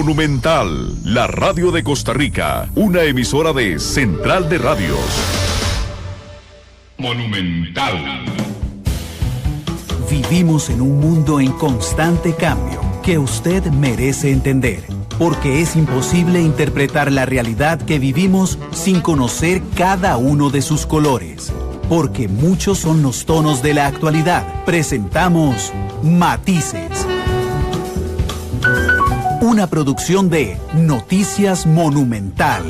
Monumental, la radio de Costa Rica, una emisora de Central de Radios. Monumental. Vivimos en un mundo en constante cambio que usted merece entender, porque es imposible interpretar la realidad que vivimos sin conocer cada uno de sus colores. Porque muchos son los tonos de la actualidad. Presentamos Matices. Una producción de Noticias Monumental.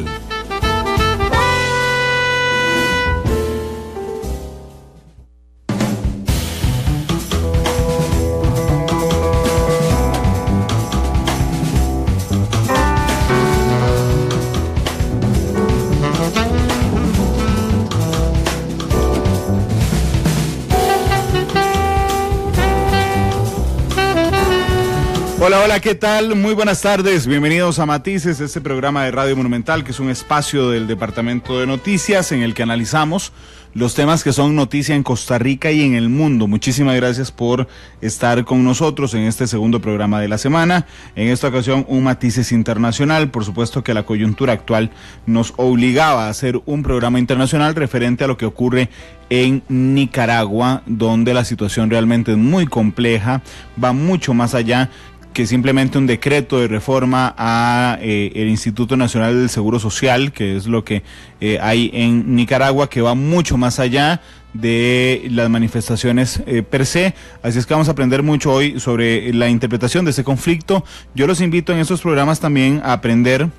Hola, ¿qué tal? Muy buenas tardes, bienvenidos a Matices, este programa de Radio Monumental, que es un espacio del Departamento de Noticias en el que analizamos los temas que son noticia en Costa Rica y en el mundo. Muchísimas gracias por estar con nosotros en este segundo programa de la semana. En esta ocasión, un Matices internacional. Por supuesto que la coyuntura actual nos obligaba a hacer un programa internacional referente a lo que ocurre en Nicaragua, donde la situación realmente es muy compleja, va mucho más allá que simplemente un decreto de reforma a el Instituto Nacional del Seguro Social, que es lo que hay en Nicaragua, que va mucho más allá de las manifestaciones per se. Así es que vamos a aprender mucho hoy sobre la interpretación de ese conflicto. Yo los invito en estos programas también a aprender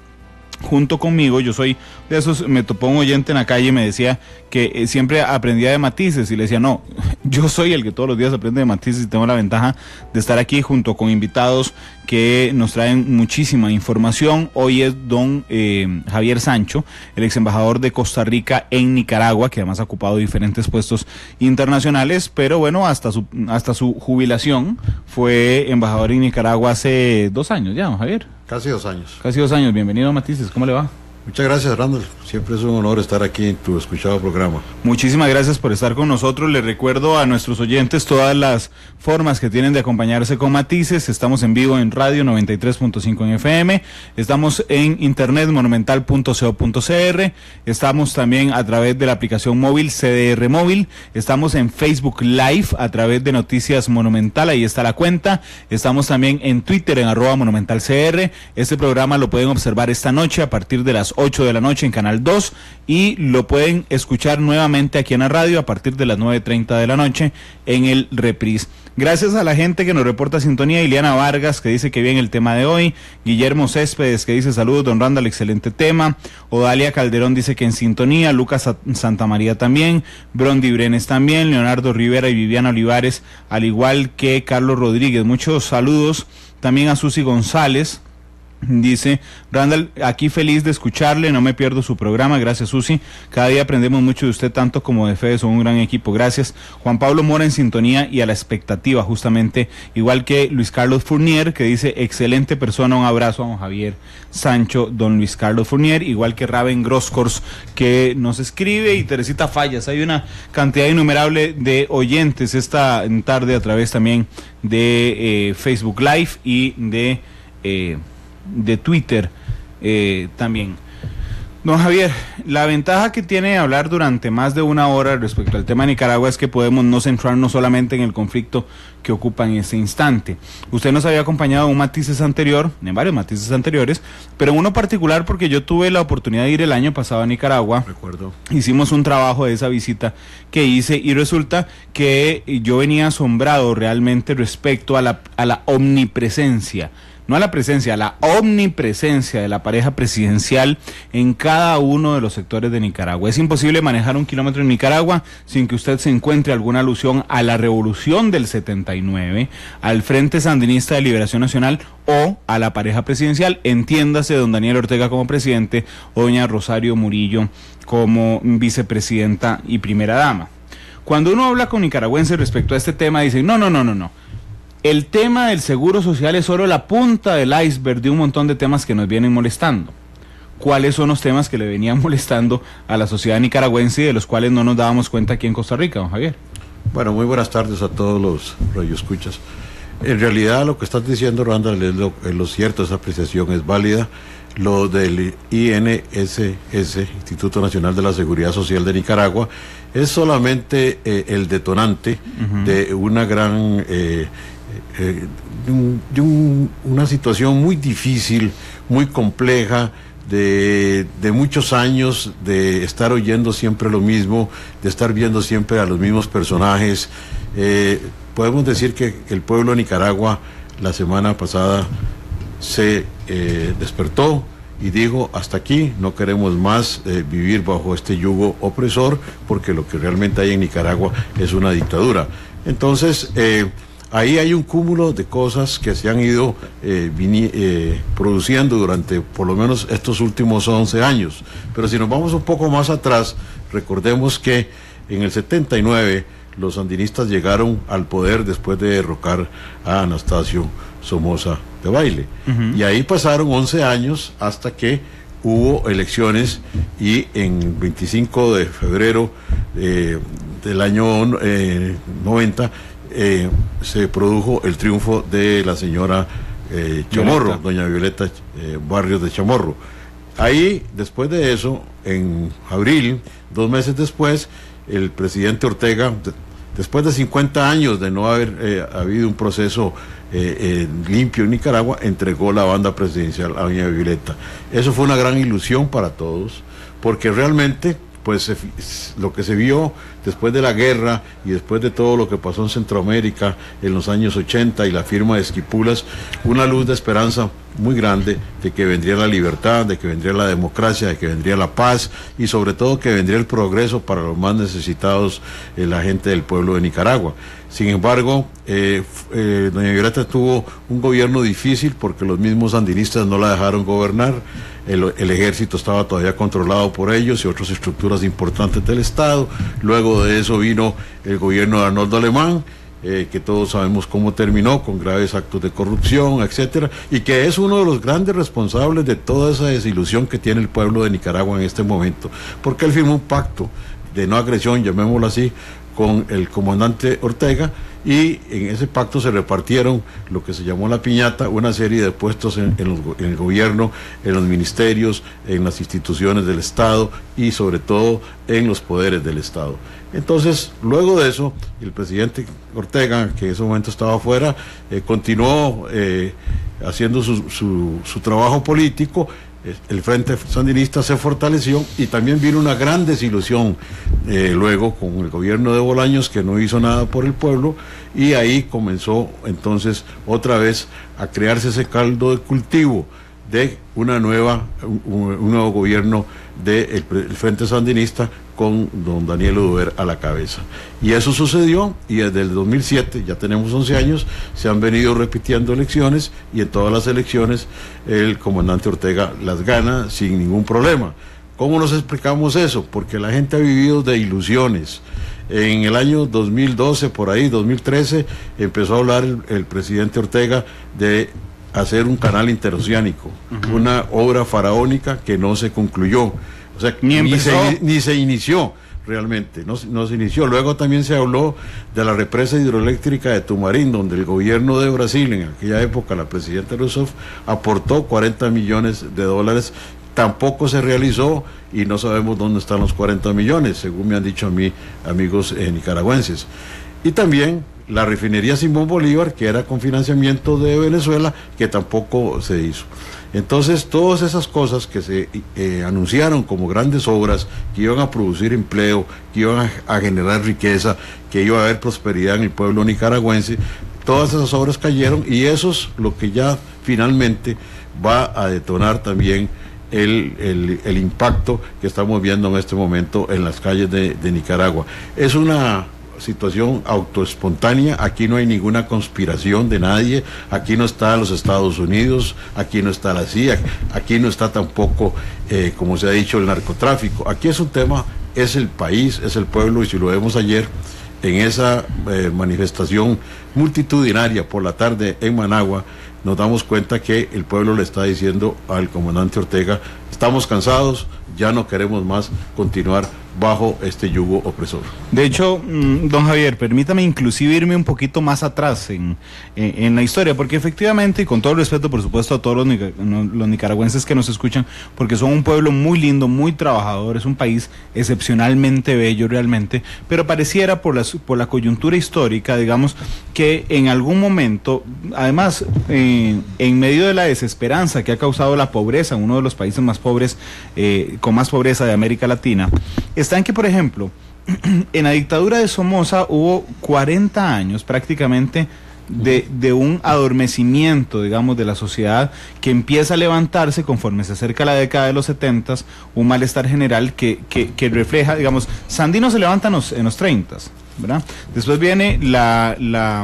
junto conmigo. Yo soy de esos, me topó un oyente en la calle y me decía que siempre aprendía de Matices, y le decía, no, yo soy el que todos los días aprende de Matices y tengo la ventaja de estar aquí junto con invitados que nos traen muchísima información. Hoy es don Javier Sancho, el ex embajador de Costa Rica en Nicaragua, que además ha ocupado diferentes puestos internacionales, pero bueno, hasta su jubilación fue embajador en Nicaragua hace 2 años ya, don Javier. Casi 2 años. Casi 2 años. Bienvenido a Matices. ¿Cómo le va? Muchas gracias, Randall. Siempre es un honor estar aquí en tu escuchado programa. Muchísimas gracias por estar con nosotros. Les recuerdo a nuestros oyentes todas las formas que tienen de acompañarse con Matices. Estamos en vivo en radio 93.5 en FM. Estamos en internet monumental.co.cr. Estamos también a través de la aplicación móvil CDR Móvil. Estamos en Facebook Live a través de Noticias Monumental. Ahí está la cuenta. Estamos también en Twitter en @monumentalcr. Este programa lo pueden observar esta noche a partir de las 8 de la noche en Canal 2 y lo pueden escuchar nuevamente aquí en la radio a partir de las 9:30 de la noche en el reprise. Gracias a la gente que nos reporta sintonía. Ileana Vargas, que dice que bien el tema de hoy. Guillermo Céspedes, que dice saludos, don Randall, excelente tema. Odalia Calderón dice que en sintonía. Lucas Santamaría también. Brondi Brenes también. Leonardo Rivera y Viviana Olivares, al igual que Carlos Rodríguez. Muchos saludos también a Susi González. Dice, Randall, aquí feliz de escucharle, no me pierdo su programa, gracias Susi, cada día aprendemos mucho de usted, tanto como de Fede, son un gran equipo, gracias. Juan Pablo Mora en sintonía y a la expectativa, justamente, igual que Luis Carlos Fournier, que dice, excelente persona, un abrazo a don Javier Sancho, don Luis Carlos Fournier, igual que Raven Groscors, que nos escribe, y Teresita Fallas. Hay una cantidad innumerable de oyentes esta tarde a través también de Facebook Live y de Twitter también. Don Javier, la ventaja que tiene hablar durante más de 1 hora respecto al tema de Nicaragua es que podemos no centrarnos solamente en el conflicto que ocupa en este instante. Usted nos había acompañado en un Matices anterior, en varios Matices anteriores, pero en uno particular porque yo tuve la oportunidad de ir el año pasado a Nicaragua. Recuerdo. Hicimos un trabajo de esa visita que hice y resulta que yo venía asombrado realmente respecto a la omnipresencia, no a la presencia, a la omnipresencia de la pareja presidencial en cada uno de los sectores de Nicaragua. Es imposible manejar 1 kilómetro en Nicaragua sin que usted se encuentre alguna alusión a la revolución del 79, al Frente Sandinista de Liberación Nacional o a la pareja presidencial, entiéndase don Daniel Ortega como presidente o doña Rosario Murillo como vicepresidenta y primera dama. Cuando uno habla con nicaragüenses respecto a este tema, dicen, no. El tema del seguro social es solo la punta del iceberg de un montón de temas que nos vienen molestando. ¿Cuáles son los temas que le venían molestando a la sociedad nicaragüense y de los cuales no nos dábamos cuenta aquí en Costa Rica, don Javier? Bueno, muy buenas tardes a todos los radioescuchas. En realidad lo que estás diciendo, Randall, es lo cierto, esa apreciación es válida. Lo del INSS, Instituto Nacional de la Seguridad Social de Nicaragua, es solamente el detonante de una gran, una situación muy difícil, muy compleja, de muchos años de estar oyendo siempre lo mismo, de estar viendo siempre a los mismos personajes. Podemos decir que el pueblo de Nicaragua la semana pasada se despertó y dijo: hasta aquí, no queremos más vivir bajo este yugo opresor, porque lo que realmente hay en Nicaragua es una dictadura. Entonces, ahí hay un cúmulo de cosas que se han ido produciendo durante por lo menos estos últimos 11 años. Pero si nos vamos un poco más atrás, recordemos que en el 79 los sandinistas llegaron al poder después de derrocar a Anastasio Somoza Debayle. Y ahí pasaron 11 años hasta que hubo elecciones, y en 25 de febrero del año 90 se produjo el triunfo de la señora Chamorro, doña Violeta Barrios de Chamorro. Ahí, después de eso, en abril, 2 meses después, el presidente Ortega, después de 50 años de no haber habido un proceso limpio en Nicaragua, entregó la banda presidencial a doña Violeta. Eso fue una gran ilusión para todos, porque realmente, pues, lo que se vio después de la guerra y después de todo lo que pasó en Centroamérica en los años 80 y la firma de Esquipulas, una luz de esperanza muy grande de que vendría la libertad, de que vendría la democracia, de que vendría la paz, y sobre todo que vendría el progreso para los más necesitados, la gente del pueblo de Nicaragua. Sin embargo, doña Violeta tuvo un gobierno difícil porque los mismos sandinistas no la dejaron gobernar. El ejército estaba todavía controlado por ellos y otras estructuras importantes del Estado. Luego de eso vino el gobierno de Arnoldo Alemán, que todos sabemos cómo terminó, con graves actos de corrupción, etcétera, y que es uno de los grandes responsables de toda esa desilusión que tiene el pueblo de Nicaragua en este momento, porque él firmó un pacto de no agresión, llamémoslo así, con el comandante Ortega, y en ese pacto se repartieron lo que se llamó la piñata, una serie de puestos en el gobierno, en los ministerios, en las instituciones del Estado y sobre todo en los poderes del Estado. Entonces, luego de eso, el presidente Ortega, que en ese momento estaba afuera, continuó haciendo su trabajo político. El Frente Sandinista se fortaleció y también vino una gran desilusión luego con el gobierno de Bolaños, que no hizo nada por el pueblo, y ahí comenzó entonces otra vez a crearse ese caldo de cultivo de un nuevo gobierno del Frente Sandinista con don Daniel Oduber a la cabeza. Y eso sucedió, y desde el 2007, ya tenemos 11 años, se han venido repitiendo elecciones, y en todas las elecciones el comandante Ortega las gana sin ningún problema. ¿Cómo nos explicamos eso? Porque la gente ha vivido de ilusiones. En el año 2012, por ahí, 2013, empezó a hablar el presidente Ortega de hacer un canal interoceánico, una obra faraónica que no se concluyó. O sea, ni se inició realmente, no se inició. Luego también se habló de la represa hidroeléctrica de Tumarín, donde el gobierno de Brasil, en aquella época la presidenta Rousseff, aportó $40 millones. Tampoco se realizó y no sabemos dónde están los 40 millones, según me han dicho a mí amigos nicaragüenses. Y también la refinería Simón Bolívar, que era con financiamiento de Venezuela, que tampoco se hizo. Entonces, todas esas cosas que se anunciaron como grandes obras, que iban a producir empleo, que iban a generar riqueza, que iba a haber prosperidad en el pueblo nicaragüense, todas esas obras cayeron, y eso es lo que ya finalmente va a detonar también el impacto que estamos viendo en este momento en las calles de Nicaragua. Es una situación autoespontánea, aquí no hay ninguna conspiración de nadie, aquí no está los Estados Unidos, aquí no está la CIA, aquí no está tampoco, como se ha dicho, el narcotráfico. Aquí es un tema, es el país, es el pueblo, y si lo vemos ayer en esa manifestación multitudinaria por la tarde en Managua, nos damos cuenta que el pueblo le está diciendo al comandante Ortega: estamos cansados, ya no queremos más continuar bajo este yugo opresor. De hecho, don Javier, permítame inclusive irme un poquito más atrás en la historia, porque efectivamente, y con todo el respeto, por supuesto, a todos los nicaragüenses que nos escuchan, porque son un pueblo muy lindo, muy trabajador, es un país excepcionalmente bello realmente, pero pareciera por la coyuntura histórica, digamos, que en algún momento, además, en medio de la desesperanza que ha causado la pobreza en uno de los países más pobres, con más pobreza de América Latina, está en que, por ejemplo, en la dictadura de Somoza hubo 40 años prácticamente de un adormecimiento, digamos, de la sociedad que empieza a levantarse conforme se acerca la década de los 70s, un malestar general que refleja, digamos, Sandino se levanta en los 30s, ¿verdad? Después viene la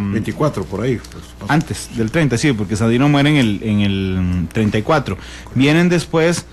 24 por ahí. Pues, antes del 30, sí, porque Sandino muere en el 34. Vienen después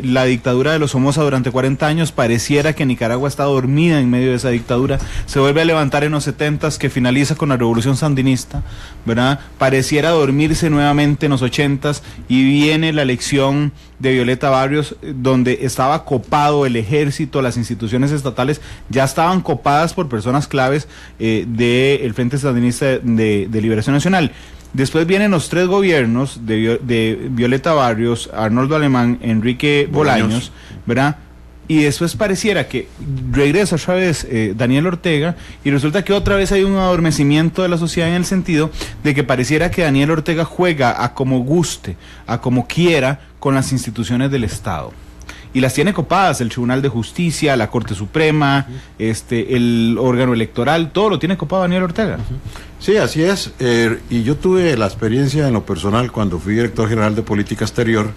la dictadura de los Somoza durante 40 años, pareciera que Nicaragua está dormida en medio de esa dictadura, se vuelve a levantar en los 70s, que finaliza con la revolución sandinista, ¿verdad? Pareciera dormirse nuevamente en los 80s, y viene la elección de Violeta Barrios, donde estaba copado el ejército, las instituciones estatales ya estaban copadas por personas claves del Frente Sandinista de Liberación Nacional. Después vienen los 3 gobiernos de Violeta Barrios, Arnoldo Alemán, Enrique Bolaños, ¿verdad? Y después pareciera que regresa otra vez Daniel Ortega, y resulta que otra vez hay un adormecimiento de la sociedad, en el sentido de que pareciera que Daniel Ortega juega a como guste, a como quiera, con las instituciones del Estado. Y las tiene copadas, el Tribunal de Justicia, la Corte Suprema, el órgano electoral, todo lo tiene copado Daniel Ortega. Sí, así es. Y yo tuve la experiencia en lo personal cuando fui director general de Política Exterior,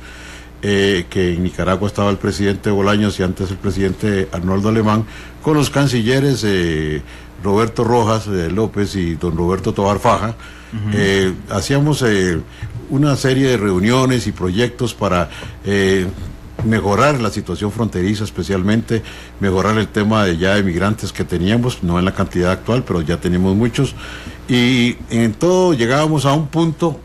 que en Nicaragua estaba el presidente Bolaños y antes el presidente Arnoldo Alemán, con los cancilleres Roberto Rojas López y don Roberto Tobar Faja. Hacíamos una serie de reuniones y proyectos para mejorar la situación fronteriza, especialmente mejorar el tema de migrantes que teníamos, no en la cantidad actual, pero ya teníamos muchos, y en todo llegábamos a un punto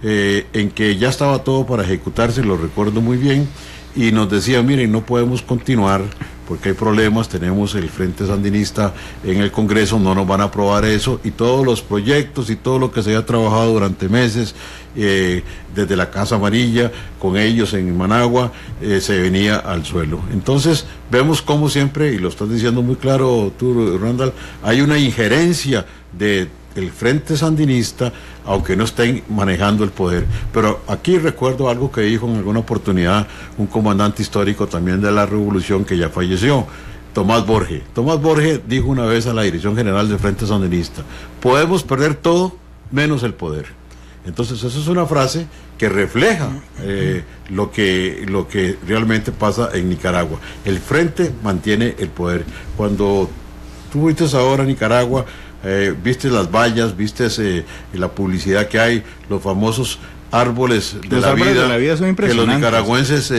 en que ya estaba todo para ejecutarse, lo recuerdo muy bien, y nos decían, miren, no podemos continuar porque hay problemas, tenemos el Frente Sandinista en el Congreso, no nos van a aprobar eso, y todos los proyectos y todo lo que se había trabajado durante meses, desde la Casa Amarilla, con ellos en Managua, se venía al suelo. Entonces, vemos como siempre, y lo estás diciendo muy claro tú, Randall, hay una injerencia del Frente Sandinista, aunque no estén manejando el poder. Pero aquí recuerdo algo que dijo en alguna oportunidad un comandante histórico también de la revolución que ya falleció, Tomás Borges. Tomás Borges dijo una vez a la Dirección General del Frente Sandinista: podemos perder todo menos el poder. Entonces esa es una frase que refleja lo que realmente pasa en Nicaragua. El Frente mantiene el poder. Cuando tú fuiste ahora a Nicaragua, viste las vallas, viste la publicidad que hay, los famosos árboles de la vida son impresionantes, que los nicaragüenses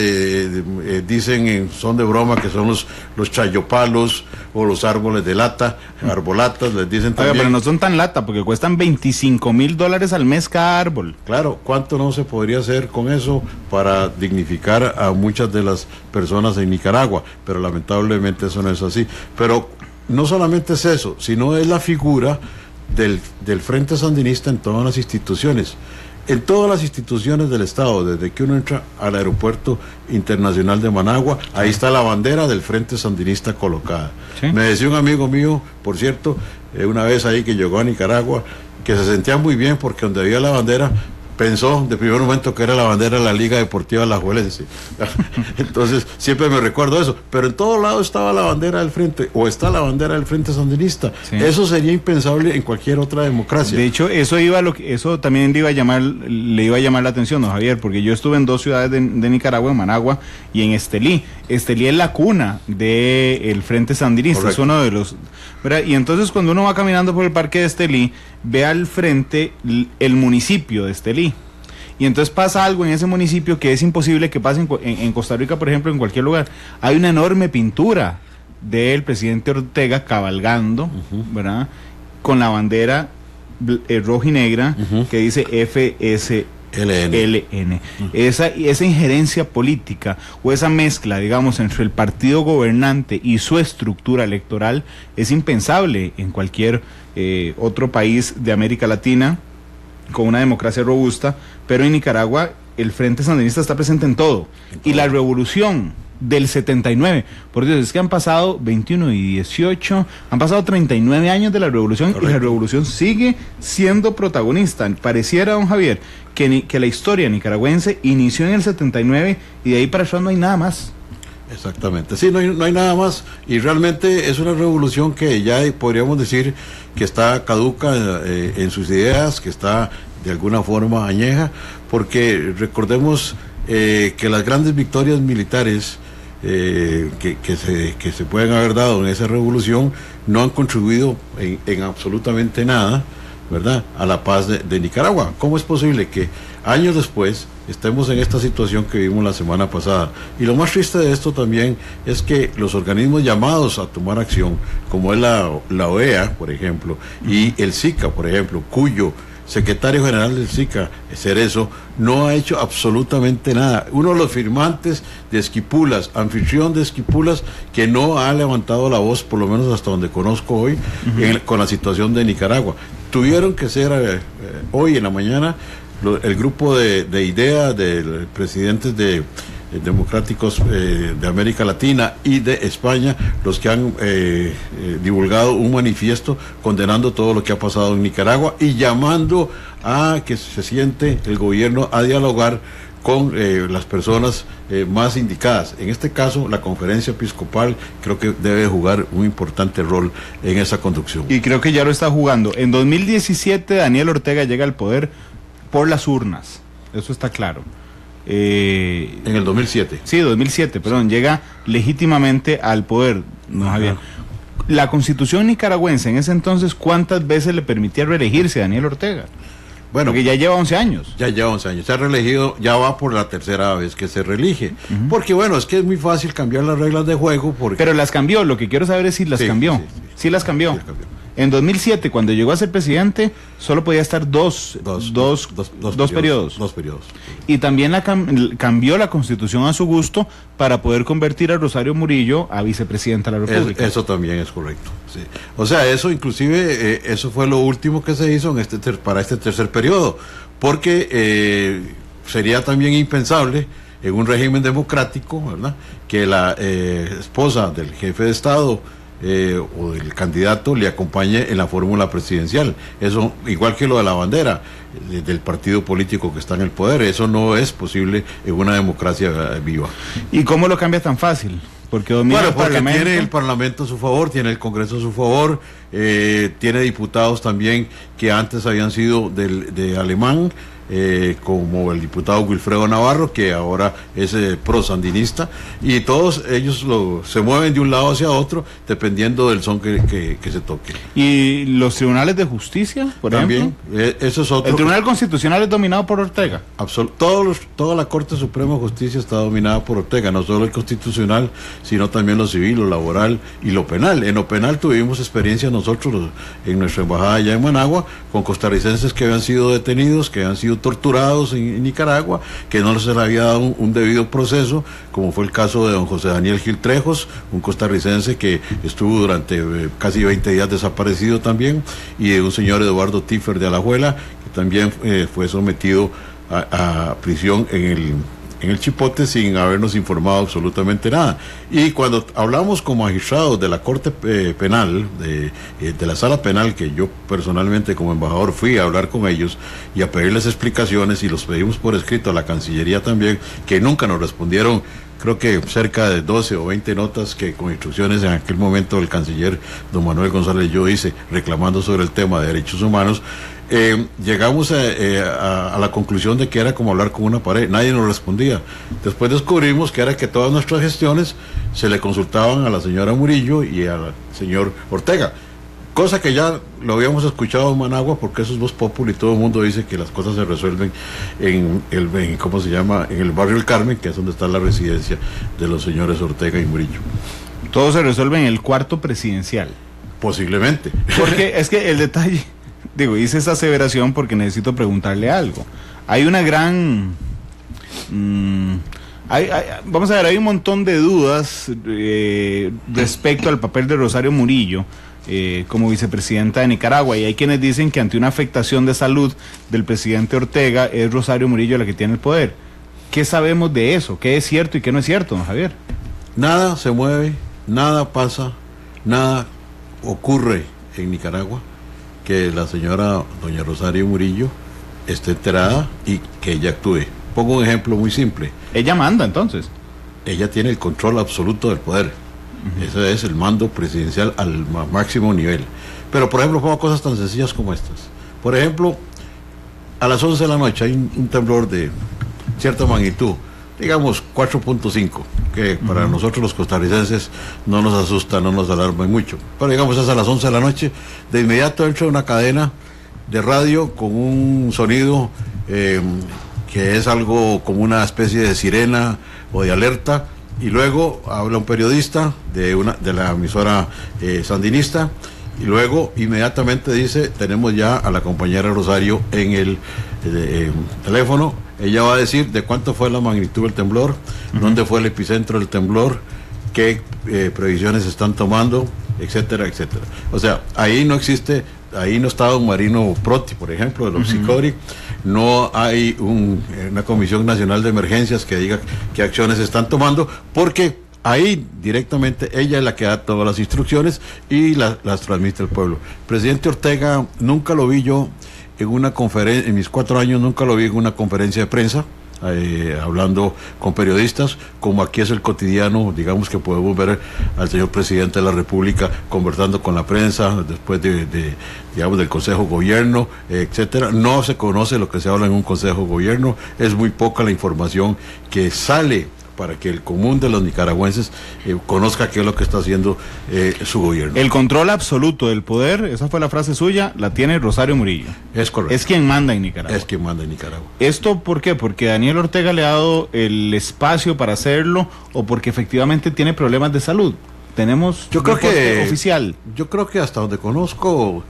dicen son de broma que son los chayopalos o los árboles de lata, arbolatas, les dicen también. Pero no son tan lata, porque cuestan $25,000 al mes cada árbol. Claro, ¿cuánto no se podría hacer con eso para dignificar a muchas de las personas en Nicaragua? Pero lamentablemente eso no es así. Pero no solamente es eso, sino es la figura del Frente Sandinista en todas las instituciones. En todas las instituciones del Estado, desde que uno entra al aeropuerto internacional de Managua, ahí está la bandera del Frente Sandinista colocada. ¿Sí? Me decía un amigo mío, por cierto, una vez ahí que llegó a Nicaragua, que se sentía muy bien porque donde había la bandera, pensó de primer momento que era la bandera de la Liga Deportiva Alajuelense. Entonces siempre me recuerdo eso, pero en todo lado estaba la bandera del Frente, o está la bandera del Frente Sandinista. Sí. Eso sería impensable en cualquier otra democracia. De hecho, eso también le iba a llamar la atención, don Javier, porque yo estuve en 2 ciudades de Nicaragua, en Managua y en Estelí. Estelí es la cuna del Frente Sandinista. Correcto. Es uno de los, ¿verdad? Y entonces cuando uno va caminando por el parque de Estelí, ve al frente el municipio de Estelí. Y entonces pasa algo en ese municipio que es imposible que pase en Costa Rica, por ejemplo, en cualquier lugar. Hay una enorme pintura del presidente Ortega cabalgando, ¿verdad?, con la bandera roja y negra, que dice FSLN. LN. Esa injerencia política o esa mezcla, digamos, entre el partido gobernante y su estructura electoral es impensable en cualquier otro país de América Latina con una democracia robusta, pero en Nicaragua el Frente Sandinista está presente en todo. Y la revolución del 79, por Dios, es que han pasado 21 y 18, han pasado 39 años de la revolución. Correcto. Y la revolución sigue siendo protagonista. Pareciera, don Javier, que la historia nicaragüense inició en el 79 y de ahí para atrás no hay nada más. Exactamente, sí, no hay nada más, y realmente es una revolución que ya podríamos decir que está caduca en sus ideas, que está de alguna forma añeja, porque recordemos que las grandes victorias militares que se pueden haber dado en esa revolución no han contribuido en absolutamente nada, ¿verdad?, a la paz de Nicaragua. ¿Cómo es posible que años después estemos en esta situación que vimos la semana pasada? Y lo más triste de esto también es que los organismos llamados a tomar acción, como es la OEA, por ejemplo, y el SICA, por ejemplo, cuyo secretario general del SICA, Cerezo, no ha hecho absolutamente nada. Uno de los firmantes de Esquipulas, anfitrión de Esquipulas, que no ha levantado la voz, por lo menos hasta donde conozco hoy, con la situación de Nicaragua. Tuvieron que ser hoy en la mañana el grupo de IDEA, de presidentes democráticos de América Latina y de España, los que han divulgado un manifiesto condenando todo lo que ha pasado en Nicaragua y llamando a que se siente el gobierno a dialogar con las personas más indicadas. En este caso, la conferencia episcopal creo que debe jugar un importante rol en esa conducción. Y creo que ya lo está jugando. En 2017 Daniel Ortega llega al poder por las urnas, eso está claro. En el 2007. Sí, 2007, perdón, llega legítimamente al poder, no, Javier. La Constitución nicaragüense en ese entonces, ¿cuántas veces le permitía reelegirse a Daniel Ortega? Bueno, porque ya lleva 11 años. Ya lleva 11 años, se ha reelegido, ya va por la tercera vez que se reelige. Porque bueno, es que es muy fácil cambiar las reglas de juego. Pero las cambió, lo que quiero saber es si las cambió. Sí las cambió. Sí, en 2007, cuando llegó a ser presidente, solo podía estar dos periodos. Y también cambió la Constitución a su gusto para poder convertir a Rosario Murillo a vicepresidenta de la República. Eso también es correcto. Sí. O sea, eso inclusive, eso fue lo último que se hizo para este tercer periodo, porque sería también impensable en un régimen democrático, ¿verdad?, que la esposa del jefe de Estado o del candidato le acompañe en la fórmula presidencial. Eso, igual que lo de la bandera del partido político que está en el poder, eso no es posible en una democracia viva. ¿Y cómo lo cambia tan fácil? Porque tiene el Parlamento a su favor, tiene el Congreso a su favor, tiene diputados también que antes habían sido de Alemán, como el diputado Wilfredo Navarro, que ahora es pro-sandinista, y todos ellos se mueven de un lado hacia otro dependiendo del son que se toque. ¿Y los tribunales de justicia, por ejemplo? También, eso es otro. ¿El Tribunal Constitucional es dominado por Ortega? Toda la Corte Suprema de Justicia está dominada por Ortega, no solo el constitucional, sino también lo civil, lo laboral y lo penal. En lo penal tuvimos experiencia nosotros en nuestra embajada allá en Managua, con costarricenses que habían sido detenidos, que habían sido torturados en Nicaragua, que no se les había dado un debido proceso, como fue el caso de don José Daniel Gil Trejos, un costarricense que estuvo durante casi 20 días desaparecido también, y de un señor Eduardo Tiffer de Alajuela, que también fue sometido a prisión en el Chipote sin habernos informado absolutamente nada. Y cuando hablamos con magistrados de la Corte Penal, de la Sala Penal, que yo personalmente como embajador fui a hablar con ellos y a pedirles explicaciones, y los pedimos por escrito a la Cancillería también, que nunca nos respondieron, creo que cerca de 12 o 20 notas que con instrucciones en aquel momento el canciller don Manuel González yo hice reclamando sobre el tema de derechos humanos. Llegamos a la conclusión de que era como hablar con una pared, nadie nos respondía. Después descubrimos que era que todas nuestras gestiones se le consultaban a la señora Murillo y al señor Ortega, cosa que ya lo habíamos escuchado en Managua, porque eso es voz populi, y todo el mundo dice que las cosas se resuelven en el barrio El Carmen, que es donde está la residencia de los señores Ortega y Murillo. Todo se resuelve en el cuarto presidencial. Posiblemente. Porque es que el detalle, hice esa aseveración porque necesito preguntarle algo. hay una gran... vamos a ver, hay un montón de dudas respecto al papel de Rosario Murillo como vicepresidenta de Nicaragua, y hay quienes dicen que ante una afectación de salud del presidente Ortega es Rosario Murillo la que tiene el poder. ¿Qué sabemos de eso? ¿Qué es cierto y qué no es cierto, don Javier? Nada se mueve, nada pasa, nada ocurre en Nicaragua que la señora doña Rosario Murillo esté enterada y que ella actúe. Pongo un ejemplo muy simple. Ella manda, entonces. Ella tiene el control absoluto del poder. Ese es el mando presidencial al máximo nivel. Pero, por ejemplo, pongo cosas tan sencillas como estas. Por ejemplo, a las 11 de la noche hay un temblor de cierta magnitud, digamos 4.5, que para nosotros los costarricenses no nos asusta, no nos alarma mucho. Pero digamos es a las 11 de la noche, de inmediato entra una cadena de radio con un sonido que es algo como una especie de sirena o de alerta, y luego habla un periodista de la emisora sandinista, y luego inmediatamente dice: tenemos ya a la compañera Rosario en el teléfono. Ella va a decir de cuánto fue la magnitud del temblor, dónde fue el epicentro del temblor, qué previsiones están tomando, etcétera, etcétera. O sea, ahí no existe, ahí no está don Marino Proti, por ejemplo, de los Psicori, no hay una Comisión Nacional de Emergencias que diga qué acciones están tomando, porque ahí directamente ella es la que da todas las instrucciones y las transmite al pueblo. Presidente Ortega nunca lo vi yo en una conferencia, en mis 4 años nunca lo vi en una conferencia de prensa, hablando con periodistas, como aquí es el cotidiano. Digamos que podemos ver al señor presidente de la República conversando con la prensa después digamos, del Consejo Gobierno, etcétera. No se conoce lo que se habla en un Consejo Gobierno, es muy poca la información que sale para que el común de los nicaragüenses conozca qué es lo que está haciendo su gobierno. El control absoluto del poder, esa fue la frase suya, la tiene Rosario Murillo. Es correcto. Es quien manda en Nicaragua. Es quien manda en Nicaragua. ¿Esto por qué? ¿Porque Daniel Ortega le ha dado el espacio para hacerlo o porque efectivamente tiene problemas de salud? Tenemos yo creo que oficial. Yo creo que hasta donde conozco,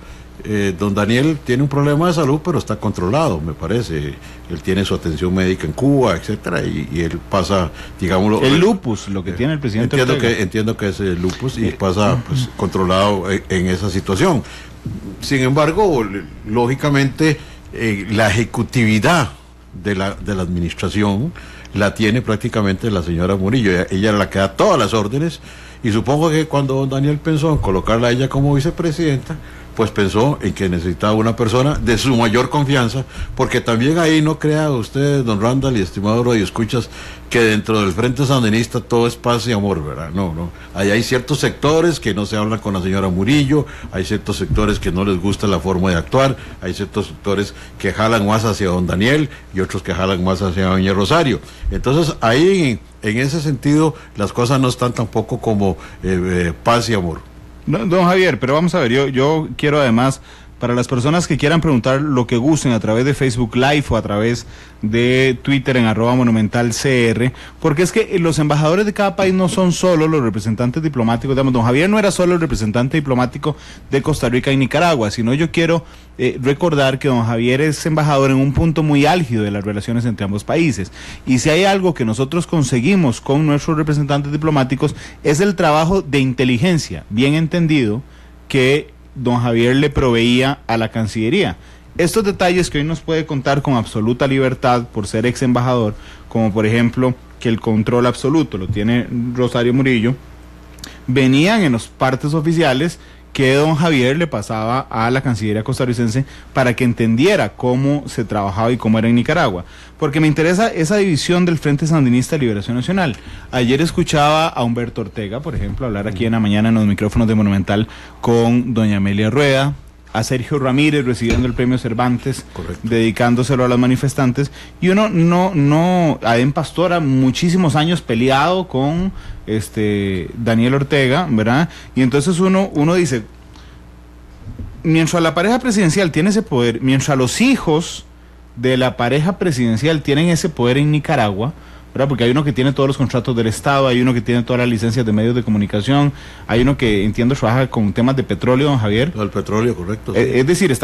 don Daniel tiene un problema de salud, pero está controlado, me parece. Él tiene su atención médica en Cuba, etcétera, y él pasa, digámoslo... El lupus, lo que tiene el presidente Ortega. Entiendo que es el lupus y pasa pues controlado en esa situación. Sin embargo, lógicamente, la ejecutividad de la administración la tiene prácticamente la señora Murillo. Ella es la que da todas las órdenes, y supongo que cuando don Daniel pensó en colocarla a ella como vicepresidenta, pues pensó en que necesitaba una persona de su mayor confianza, porque también ahí no crea usted, don Randall y estimado Radio Escuchas, que dentro del Frente Sandinista todo es paz y amor, ¿verdad? No. Ahí hay ciertos sectores que no se hablan con la señora Murillo, hay ciertos sectores que no les gusta la forma de actuar, hay ciertos sectores que jalan más hacia don Daniel y otros que jalan más hacia doña Rosario. Entonces ahí, en ese sentido, las cosas no están tampoco como paz y amor. No, don Javier, pero vamos a ver, yo quiero además, para las personas que quieran preguntar lo que gusten a través de Facebook Live o a través de Twitter en @monumentalcr, porque es que los embajadores de cada país no son solo los representantes diplomáticos. Digamos, don Javier no era solo el representante diplomático de Costa Rica y Nicaragua, sino yo quiero recordar que don Javier es embajador en un punto muy álgido de las relaciones entre ambos países, y si hay algo que nosotros conseguimos con nuestros representantes diplomáticos es el trabajo de inteligencia, bien entendido, que don Javier le proveía a la Cancillería. Estos detalles que hoy nos puede contar con absoluta libertad por ser ex embajador, como por ejemplo que el control absoluto lo tiene Rosario Murillo, venían en los partes oficiales que don Javier le pasaba a la Cancillería costarricense para que entendiera cómo se trabajaba y cómo era en Nicaragua. Porque me interesa esa división del Frente Sandinista de Liberación Nacional. Ayer escuchaba a Humberto Ortega, por ejemplo, hablar aquí en la mañana en los micrófonos de Monumental con doña Amelia Rueda, a Sergio Ramírez recibiendo el premio Cervantes, correcto, dedicándoselo a los manifestantes, y Adén Pastora, muchísimos años peleado con Daniel Ortega, ¿verdad? Y entonces uno dice, mientras la pareja presidencial tiene ese poder, mientras los hijos de la pareja presidencial tienen ese poder en Nicaragua, ¿verdad? Porque hay uno que tiene todos los contratos del Estado, hay uno que tiene todas las licencias de medios de comunicación, hay uno que, entiendo, trabaja con temas de petróleo, don Javier. El petróleo, correcto. Sí. Es decir,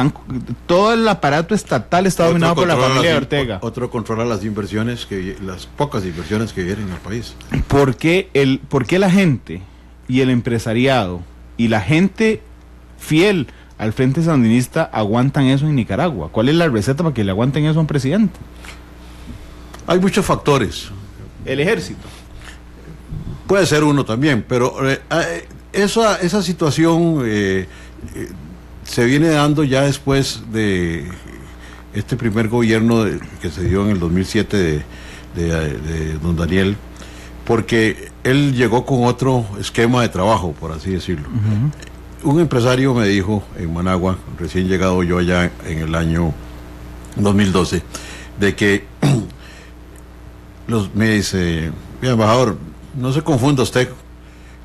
todo el aparato estatal está dominado por la familia de Ortega. Otro controla las inversiones, las pocas inversiones que vienen al país. ¿Por qué la gente y el empresariado y la gente fiel al Frente Sandinista aguantan eso en Nicaragua? ¿Cuál es la receta para que le aguanten eso a un presidente? Hay muchos factores. El ejército. Puede ser uno también, pero esa situación se viene dando ya después de este primer gobierno que se dio en el 2007 de don Daniel, porque él llegó con otro esquema de trabajo, por así decirlo. Un empresario me dijo en Managua, recién llegado yo allá en el año 2012, de que me dice, embajador, no se confunda usted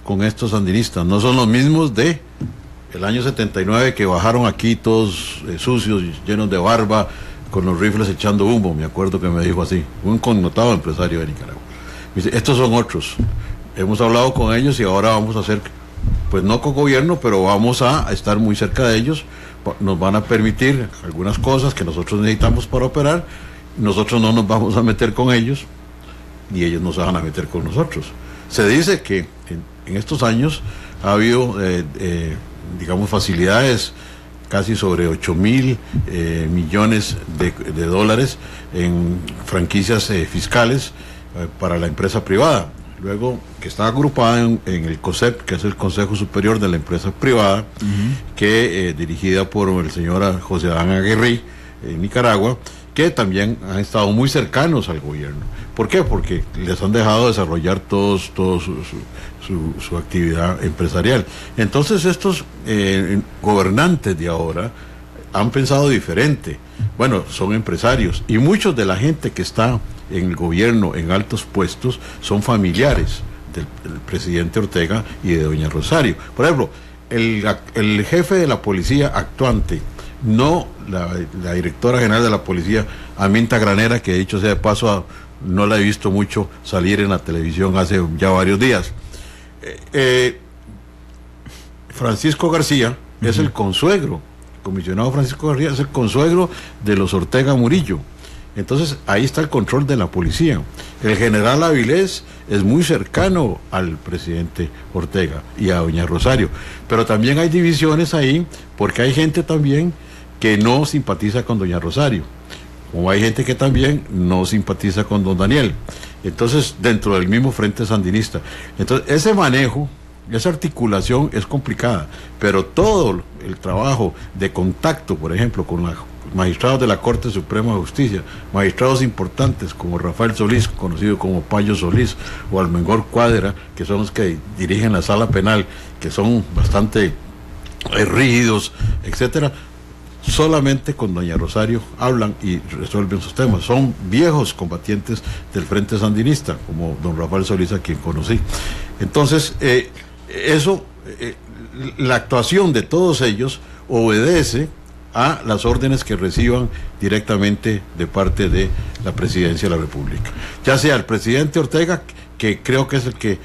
con estos sandinistas, no son los mismos de el año 79 que bajaron aquí todos sucios, llenos de barba, con los rifles echando humo. Me acuerdo que me dijo así, un connotado empresario de Nicaragua. Me dice, estos son otros, hemos hablado con ellos y ahora vamos a hacer, pues no con gobierno, pero vamos a estar muy cerca de ellos, nos van a permitir algunas cosas que nosotros necesitamos para operar, nosotros no nos vamos a meter con ellos y ellos no se van a meter con nosotros. Se dice que en estos años ha habido digamos facilidades casi sobre 8.000 millones de dólares en franquicias fiscales para la empresa privada. Luego, que está agrupada en el COSEP, que es el Consejo Superior de la Empresa Privada, que dirigida por el señor José Adán Aguirre en Nicaragua, que también han estado muy cercanos al gobierno. ¿Por qué? Porque les han dejado desarrollar todo su actividad empresarial. Entonces estos gobernantes de ahora han pensado diferente. Bueno, son empresarios y muchos de la gente que está en el gobierno en altos puestos son familiares del presidente Ortega y de doña Rosario. Por ejemplo, el jefe de la policía actuante, no la directora general de la policía, Aminta Granera, que dicho sea de paso, no la he visto mucho salir en la televisión hace ya varios días. Francisco García es el consuegro, el comisionado Francisco García es el consuegro de los Ortega Murillo. Entonces ahí está el control de la policía. El general Avilés es muy cercano al presidente Ortega y a doña Rosario, pero también hay divisiones ahí porque hay gente también que no simpatiza con doña Rosario, como hay gente que también no simpatiza con don Daniel. Entonces, dentro del mismo Frente Sandinista. Entonces, ese manejo, esa articulación es complicada, pero todo el trabajo de contacto, por ejemplo, con los magistrados de la Corte Suprema de Justicia, magistrados importantes como Rafael Solís, conocido como Payo Solís, o Almengor Cuadra, que son los que dirigen la sala penal, que son bastante rígidos, etcétera. Solamente con doña Rosario hablan y resuelven sus temas. Son viejos combatientes del Frente Sandinista, como don Rafael Solís, a quien conocí. Entonces, la actuación de todos ellos obedece a las órdenes que reciban directamente de parte de la Presidencia de la República. Ya sea el presidente Ortega, que creo que es el que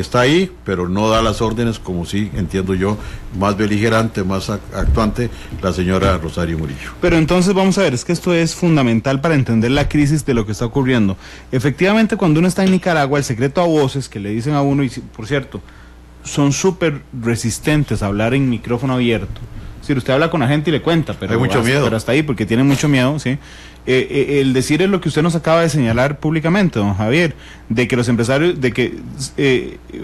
está ahí, pero no da las órdenes, como sí, entiendo yo, más beligerante, más actuante, la señora Rosario Murillo. Pero entonces vamos a ver, es que esto es fundamental para entender la crisis de lo que está ocurriendo. Efectivamente, cuando uno está en Nicaragua, el secreto a voces que le dicen a uno, y por cierto, son súper resistentes a hablar en micrófono abierto. Es decir, usted habla con la gente y le cuenta, pero hay mucho miedo. Pero hasta ahí, porque tiene mucho miedo, ¿sí? El decir es lo que usted nos acaba de señalar públicamente, don Javier, de que los empresarios, de que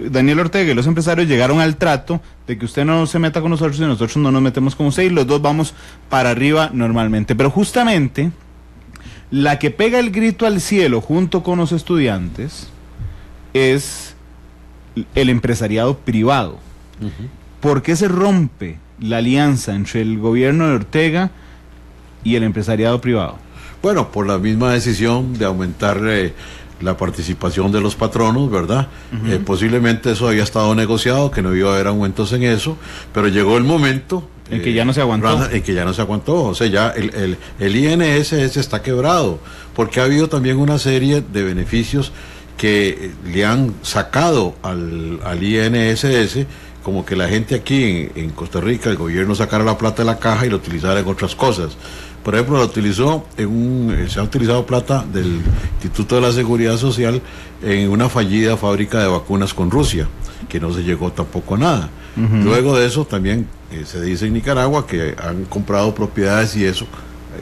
Daniel Ortega y los empresarios llegaron al trato de que usted no se meta con nosotros y nosotros no nos metemos con usted, y los dos vamos para arriba normalmente. Pero justamente la que pega el grito al cielo junto con los estudiantes es el empresariado privado. ¿Por qué se rompe la alianza entre el gobierno de Ortega y el empresariado privado? Bueno, por la misma decisión de aumentar la participación de los patronos, ¿verdad? Posiblemente eso había estado negociado, que no iba a haber aumentos en eso, pero llegó el momento El que ya no se aguantó. El que ya no se aguantó. O sea, ya el INSS está quebrado, porque ha habido también una serie de beneficios que le han sacado al INSS, como que la gente aquí en Costa Rica, el gobierno sacara la plata de la caja y la utilizara en otras cosas. Por ejemplo, se ha utilizado plata del Instituto de la Seguridad Social en una fallida fábrica de vacunas con Rusia, que no se llegó tampoco a nada. Luego de eso también se dice en Nicaragua que han comprado propiedades y eso,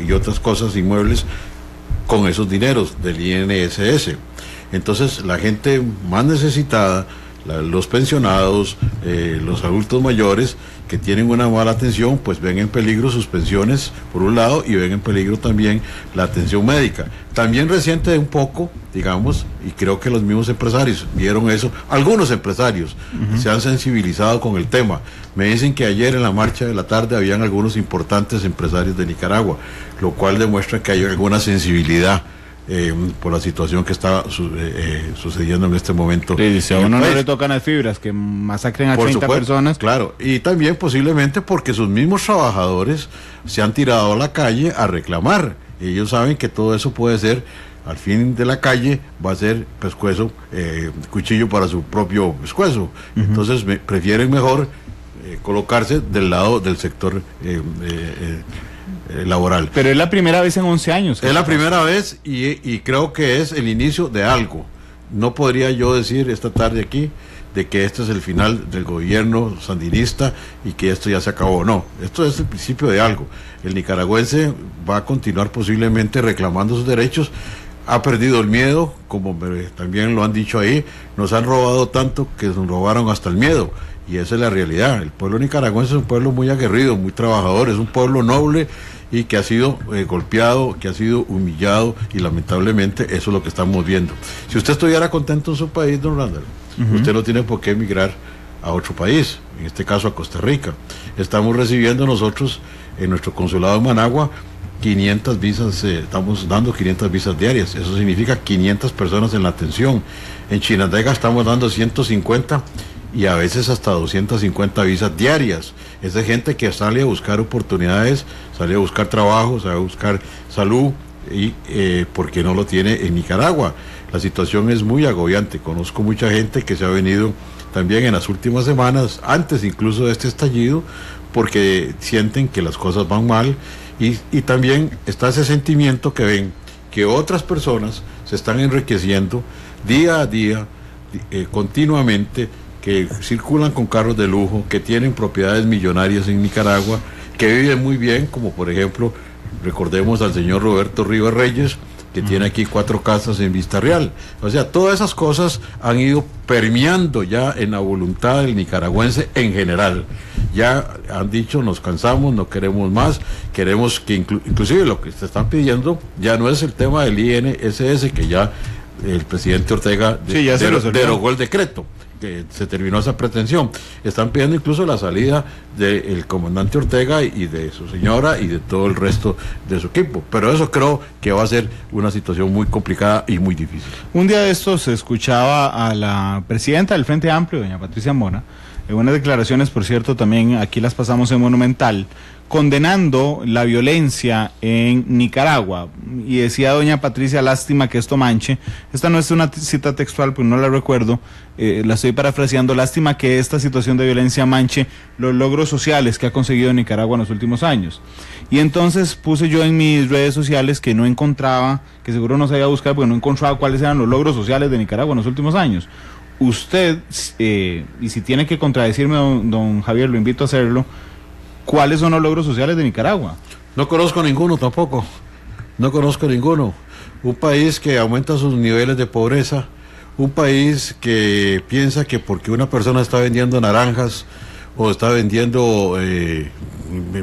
y otras cosas, inmuebles, con esos dineros del INSS. Entonces la gente más necesitada, los pensionados, los adultos mayores que tienen una mala atención, pues ven en peligro sus pensiones por un lado, y ven en peligro también la atención médica. También reciente un poco, digamos, y creo que los mismos empresarios vieron eso, algunos empresarios se han sensibilizado con el tema. Me dicen que ayer en la marcha de la tarde habían algunos importantes empresarios de Nicaragua, lo cual demuestra que hay alguna sensibilidad por la situación que está sucediendo en este momento. Sí, si a uno no le tocan las fibras, que masacren a 30 personas. Claro, y también posiblemente porque sus mismos trabajadores se han tirado a la calle a reclamar. Ellos saben que todo eso puede ser, al fin de la calle, va a ser pescuezo, cuchillo para su propio pescuezo. Entonces prefieren mejor colocarse del lado del sector laboral. Pero es la primera vez en 11 años. Es la primera vez y creo que es el inicio de algo. No podría yo decir esta tarde aquí de que este es el final del gobierno sandinista y que esto ya se acabó. No, esto es el principio de algo. El nicaragüense va a continuar posiblemente reclamando sus derechos. Ha perdido el miedo, como también lo han dicho ahí. Nos han robado tanto que nos robaron hasta el miedo. Y esa es la realidad. El pueblo nicaragüense es un pueblo muy aguerrido, muy trabajador, es un pueblo noble y que ha sido golpeado, que ha sido humillado, y lamentablemente eso es lo que estamos viendo. Si usted estuviera contento en su país, don Randall, usted no tiene por qué emigrar a otro país, en este caso a Costa Rica. Estamos recibiendo nosotros en nuestro consulado en Managua 500 visas, estamos dando 500 visas diarias, eso significa 500 personas en la atención. En Chinandega estamos dando 150 y a veces hasta 250 visas diarias. Es de gente que sale a buscar oportunidades, sale a buscar trabajo, sale a buscar salud, y porque no lo tiene en Nicaragua. La situación es muy agobiante. Conozco mucha gente que se ha venido también en las últimas semanas, antes incluso de este estallido, porque sienten que las cosas van mal, y también está ese sentimiento que ven que otras personas se están enriqueciendo día a día, continuamente, que circulan con carros de lujo, que tienen propiedades millonarias en Nicaragua, que viven muy bien, como por ejemplo, recordemos al señor Roberto Rivas Reyes, que tiene aquí 4 casas en Vista Real. O sea, todas esas cosas han ido permeando ya en la voluntad del nicaragüense en general. Ya han dicho, nos cansamos, no queremos más, queremos que inclusive lo que se están pidiendo ya no es el tema del INSS, que ya el presidente Ortega derogó el decreto, que se terminó esa pretensión. Están pidiendo incluso la salida del comandante Ortega y de su señora y de todo el resto de su equipo, pero eso creo que va a ser una situación muy complicada y muy difícil. Un día de estos se escuchaba a la presidenta del Frente Amplio, doña Patricia Mora, en unas declaraciones, por cierto, también aquí las pasamos en Monumental, condenando la violencia en Nicaragua, y decía doña Patricia: lástima que esto manche. Esta no es una cita textual, pues no la recuerdo, la estoy parafraseando: lástima que esta situación de violencia manche los logros sociales que ha conseguido Nicaragua en los últimos años. Y entonces puse yo en mis redes sociales que no encontraba, que seguro no sabía buscar porque no encontraba cuáles eran los logros sociales de Nicaragua en los últimos años. Usted, y si tiene que contradecirme, don Javier, lo invito a hacerlo, ¿cuáles son los logros sociales de Nicaragua? No conozco ninguno tampoco, no conozco ninguno. Un país que aumenta sus niveles de pobreza, un país que piensa que porque una persona está vendiendo naranjas o está vendiendo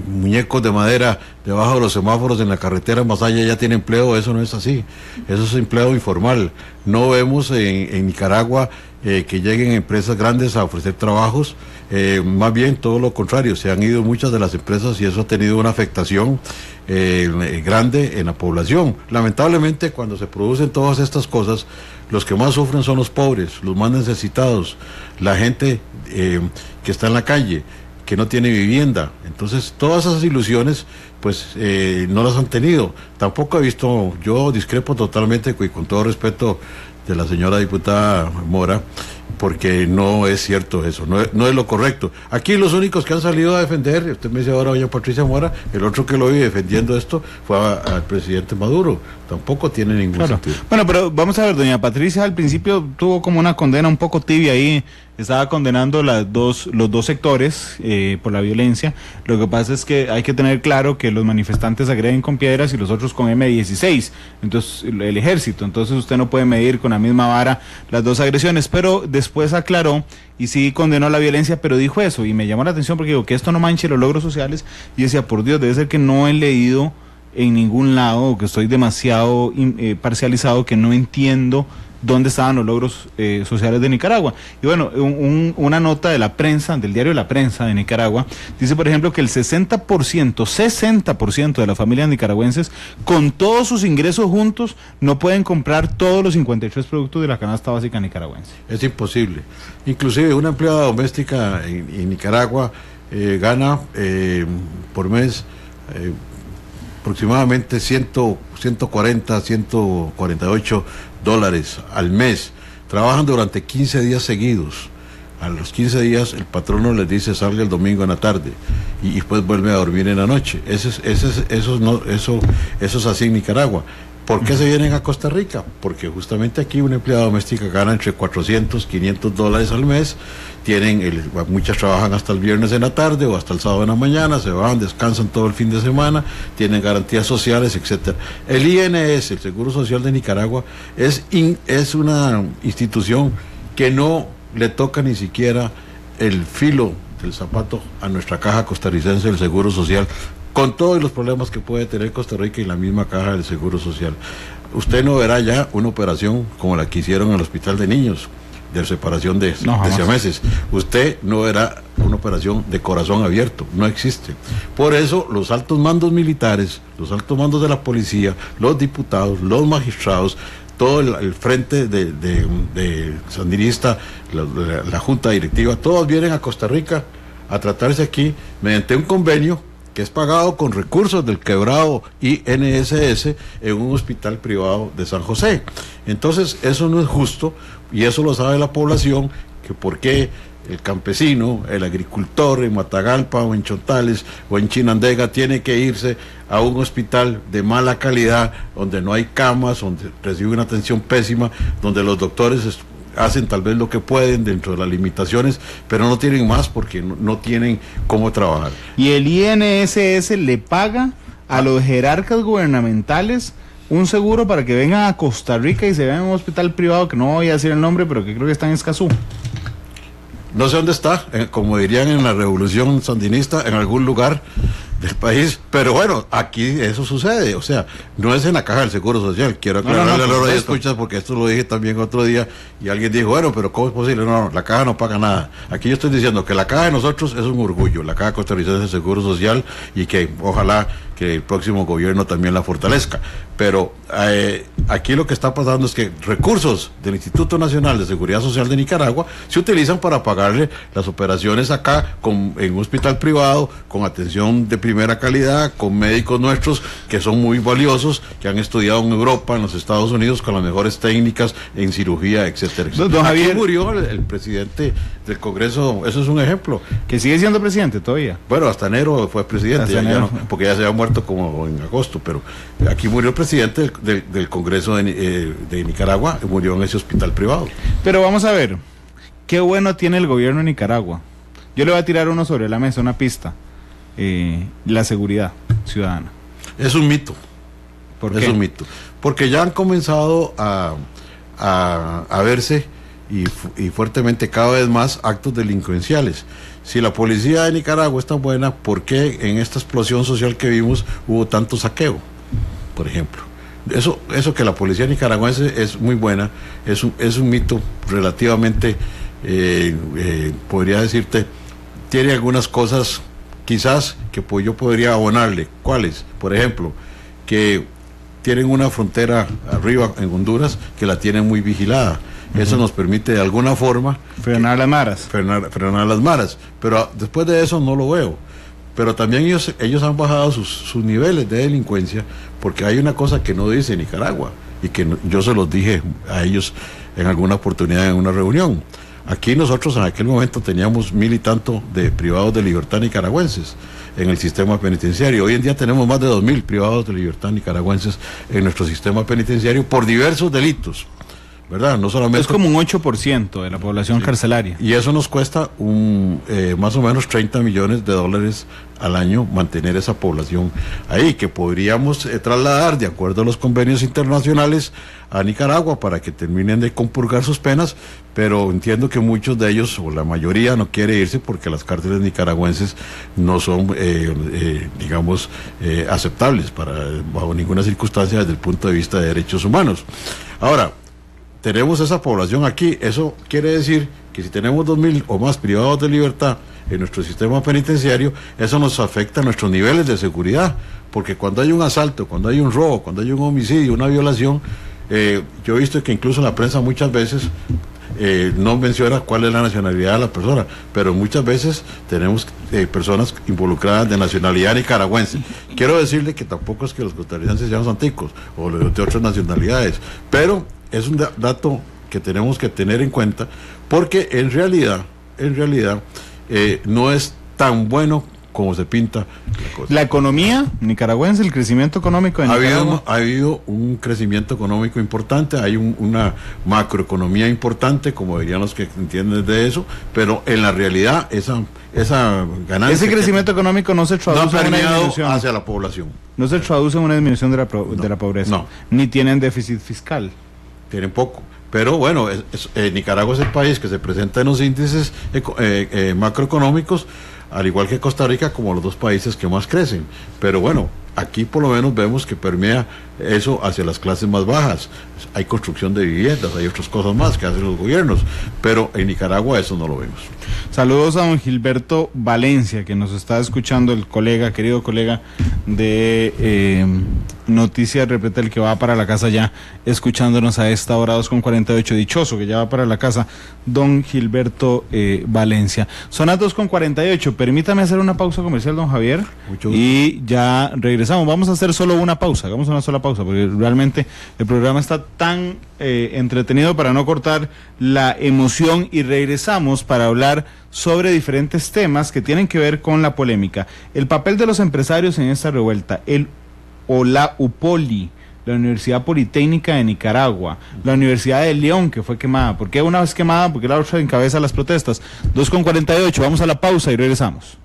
muñecos de madera debajo de los semáforos en la carretera más allá ya tiene empleo. Eso no es así, eso es empleo informal. No vemos en Nicaragua que lleguen empresas grandes a ofrecer trabajos, más bien todo lo contrario, se han ido muchas de las empresas y eso ha tenido una afectación grande en la población. Lamentablemente, cuando se producen todas estas cosas, los que más sufren son los pobres, los más necesitados, la gente que está en la calle, que no tiene vivienda. Entonces, todas esas ilusiones, pues, no las han tenido. Tampoco he visto, yo discrepo totalmente, y con todo respeto de la señora diputada Mora, porque no es cierto eso, no es lo correcto. Aquí los únicos que han salido a defender, usted me dice ahora doña Patricia Mora, el otro que lo vi defendiendo esto fue al presidente Maduro. Tampoco tiene ningún sentido. Bueno, pero vamos a ver, doña Patricia al principio tuvo como una condena un poco tibia ahí, estaba condenando los dos sectores por la violencia. Lo que pasa es que hay que tener claro que los manifestantes agreden con piedras y los otros con M16, entonces el ejército, entonces usted no puede medir con la misma vara las dos agresiones, pero después aclaró y sí condenó la violencia, pero dijo eso y me llamó la atención porque digo que esto no manche los logros sociales y decía, por Dios, debe ser que no he leído en ningún lado o que estoy demasiado parcializado, que no entiendo dónde estaban los logros sociales de Nicaragua. Y bueno, una nota de la prensa, del diario La Prensa de Nicaragua, dice por ejemplo que el 60% de las familias nicaragüenses con todos sus ingresos juntos no pueden comprar todos los 53 productos de la canasta básica nicaragüense. Es imposible. Inclusive una empleada doméstica en Nicaragua gana por mes aproximadamente 140, 148 dólares al mes. Trabajan durante 15 días seguidos. A los 15 días el patrono les dice salga el domingo en la tarde y después vuelve a dormir en la noche. Eso es así en Nicaragua. ¿Por qué se vienen a Costa Rica? Porque justamente aquí una empleada doméstica gana entre 400, 500 dólares al mes. Muchas trabajan hasta el viernes en la tarde o hasta el sábado en la mañana, se van, descansan todo el fin de semana, tienen garantías sociales, etcétera. El INS, el Seguro Social de Nicaragua, es una institución que no le toca ni siquiera el filo del zapato a nuestra caja costarricense del Seguro Social, con todos los problemas que puede tener Costa Rica y la misma caja del Seguro Social. Usted no verá ya una operación como la que hicieron en el Hospital de Niños, de separación de siameses. Usted no verá una operación de corazón abierto, no existe. Por eso los altos mandos militares, los altos mandos de la policía, los diputados, los magistrados, todo el frente de sandinista, la junta directiva, todos vienen a Costa Rica a tratarse aquí mediante un convenio que es pagado con recursos del quebrado INSS en un hospital privado de San José. Entonces eso no es justo y eso lo sabe la población, que por qué el campesino, el agricultor en Matagalpa o en Chontales o en Chinandega tiene que irse a un hospital de mala calidad, donde no hay camas, donde recibe una atención pésima, donde los doctores hacen tal vez lo que pueden dentro de las limitaciones, pero no tienen más porque no tienen cómo trabajar. ¿Y el INSS le paga a los jerarcas gubernamentales un seguro para que vengan a Costa Rica y se vean en un hospital privado, que no voy a decir el nombre, pero que creo que está en Escazú? No sé dónde está, como dirían en la revolución sandinista, en algún lugar del país, pero bueno, aquí eso sucede, o sea, no es en la caja del Seguro Social, quiero aclararle a los escuchas porque esto lo dije también otro día y alguien dijo, bueno, pero ¿cómo es posible? No, la caja no paga nada. Aquí yo estoy diciendo que la caja de nosotros es un orgullo, la caja costarricense del Seguro Social, y que ojalá que el próximo gobierno también la fortalezca, pero aquí lo que está pasando es que recursos del Instituto Nacional de Seguridad Social de Nicaragua se utilizan para pagarle las operaciones acá en un hospital privado, con atención de primera calidad, con médicos nuestros que son muy valiosos, que han estudiado en Europa, en los Estados Unidos, con las mejores técnicas en cirugía, etcétera, etcétera. Don Javier, aquí murió el presidente del Congreso, eso es un ejemplo. Que sigue siendo presidente todavía. Bueno, hasta enero fue presidente, ya no, porque ya se había muerto como en agosto, pero aquí murió el presidente del Congreso de Nicaragua, murió en ese hospital privado. Pero vamos a ver, qué bueno tiene el gobierno de Nicaragua. Yo le voy a tirar uno sobre la mesa, una pista. La seguridad ciudadana. Es un mito. ¿Por qué? Es un mito. Porque ya han comenzado a verse y fuertemente cada vez más actos delincuenciales. Si la policía de Nicaragua es tan buena, ¿por qué en esta explosión social que vimos hubo tanto saqueo, por ejemplo? Eso que la policía nicaragüense es muy buena, es un mito relativamente, podría decirte, tiene algunas cosas quizás que yo podría abonarle. ¿Cuáles? Por ejemplo, que tienen una frontera arriba en Honduras que la tienen muy vigilada. Eso nos permite de alguna forma frenar las maras. Frenar las maras. Pero después de eso no lo veo. Pero también ellos han bajado sus niveles de delincuencia, porque hay una cosa que no dice Nicaragua, y que yo se los dije a ellos en alguna oportunidad en una reunión. Aquí nosotros en aquel momento teníamos 1,000 y tanto de privados de libertad nicaragüenses en el sistema penitenciario. Hoy en día tenemos más de 2,000 privados de libertad nicaragüenses en nuestro sistema penitenciario por diversos delitos, ¿verdad? No solamente... Es como un 8% de la población carcelaria. Y eso nos cuesta más o menos $30 millones al año mantener esa población ahí, que podríamos trasladar, de acuerdo a los convenios internacionales, a Nicaragua para que terminen de compurgar sus penas, pero entiendo que muchos de ellos, o la mayoría, no quiere irse porque las cárceles nicaragüenses no son, aceptables bajo ninguna circunstancia desde el punto de vista de derechos humanos. Ahora, tenemos esa población aquí. Eso quiere decir que si tenemos 2,000 o más privados de libertad en nuestro sistema penitenciario, eso nos afecta a nuestros niveles de seguridad, porque cuando hay un asalto, cuando hay un robo, cuando hay un homicidio, una violación, yo he visto que incluso en la prensa muchas veces no menciona cuál es la nacionalidad de la persona, pero muchas veces tenemos personas involucradas de nacionalidad nicaragüense. Quiero decirle que tampoco es que los costarricenses sean santicos o de otras nacionalidades, pero es un dato que tenemos que tener en cuenta, porque en realidad no es tan bueno como se pinta la cosa. La economía nicaragüense, el crecimiento económico de Nicaragua. Ha habido un crecimiento económico importante, hay una macroeconomía importante, como dirían los que entienden de eso, pero en la realidad esa ganancia... Ese crecimiento económico no se traduce en una disminución hacia la población. No se traduce en una disminución de la pobreza. No. Ni tienen déficit fiscal. Tienen poco. Pero bueno, Nicaragua es el país que se presenta en los índices macroeconómicos, al igual que Costa Rica, como los dos países que más crecen. Pero bueno, aquí por lo menos vemos que permea eso hacia las clases más bajas. Hay construcción de viviendas, hay otras cosas más que hacen los gobiernos, pero en Nicaragua eso no lo vemos. Saludos a don Gilberto Valencia, que nos está escuchando, el querido colega de Noticias Repretel, que va para la casa ya, escuchándonos a esta hora 2:48, dichoso que ya va para la casa, don Gilberto Valencia. Son las 2:48, permítame hacer una pausa comercial, don Javier, y ya regresamos. Vamos a hacer solo una pausa, hagamos una sola pausa, porque realmente el programa está tan entretenido para no cortar la emoción, y regresamos para hablar sobre diferentes temas que tienen que ver con la polémica. El papel de los empresarios en esta revuelta, la UPOLI, la Universidad Politécnica de Nicaragua, la Universidad de León, que fue quemada. ¿Por qué una vez quemada? Porque la otra encabeza las protestas. 2:48, vamos a la pausa y regresamos.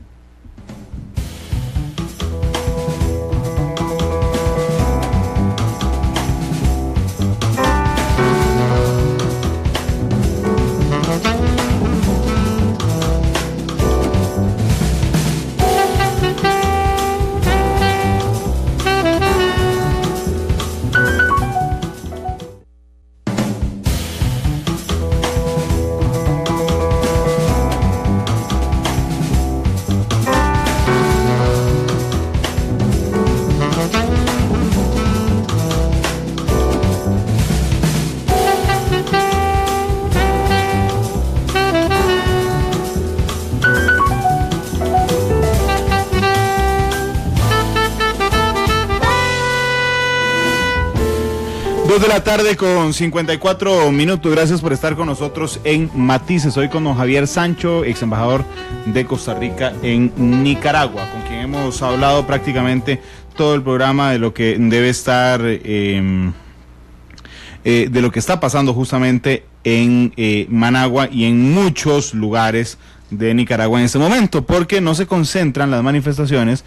De la tarde con 54 minutos. Gracias por estar con nosotros en Matices. Hoy con don Javier Sancho, ex embajador de Costa Rica en Nicaragua, con quien hemos hablado prácticamente todo el programa de lo que debe estar, de lo que está pasando justamente en Managua y en muchos lugares de Nicaragua en este momento, porque no se concentran las manifestaciones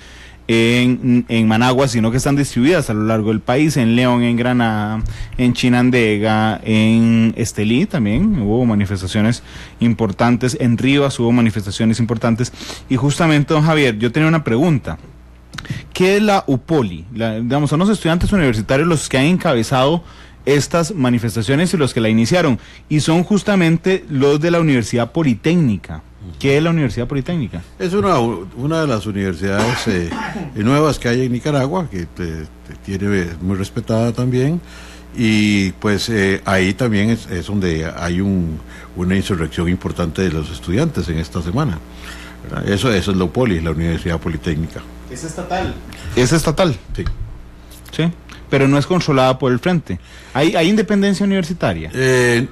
en Managua, sino que están distribuidas a lo largo del país, en León, en Granada, en Chinandega, en Estelí también hubo manifestaciones importantes, en Rivas hubo manifestaciones importantes, y justamente, don Javier, yo tenía una pregunta. ¿Qué es la UPOLI? Son los estudiantes universitarios los que han encabezado estas manifestaciones y los que la iniciaron, y son justamente los de la Universidad Politécnica. ¿Qué es la Universidad Politécnica? Es una de las universidades nuevas que hay en Nicaragua, que tiene muy respetada también, Y pues ahí también es donde hay una insurrección importante de los estudiantes en esta semana. Eso es la UPOLI, la Universidad Politécnica. ¿Es estatal? ¿Es estatal? Sí. Sí, pero no es controlada por el Frente. ¿Hay independencia universitaria?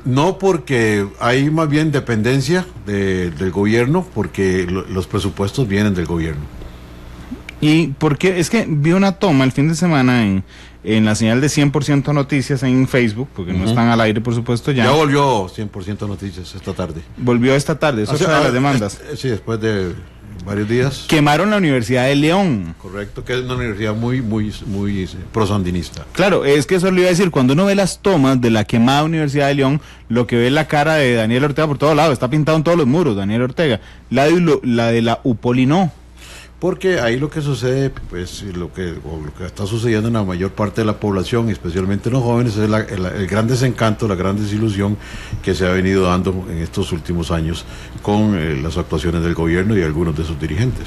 No, porque hay más bien dependencia del gobierno, porque los presupuestos vienen del gobierno. ¿Y por qué? Es que vi una toma el fin de semana en la señal de 100% Noticias en Facebook, porque no están al aire, por supuesto, ya. Ya volvió 100% Noticias esta tarde. Volvió esta tarde, eso es otra de las demandas. Sí, después de varios días. Quemaron la Universidad de León. Correcto, que es una universidad muy prosandinista. Claro, es que eso le iba a decir, cuando uno ve las tomas de la quemada Universidad de León, lo que ve es la cara de Daniel Ortega por todos lados, está pintado en todos los muros, Daniel Ortega. La de la UPOLI no. Porque ahí lo que sucede, pues lo que está sucediendo en la mayor parte de la población, especialmente en los jóvenes, es el gran desencanto, la gran desilusión que se ha venido dando en estos últimos años con las actuaciones del gobierno y algunos de sus dirigentes.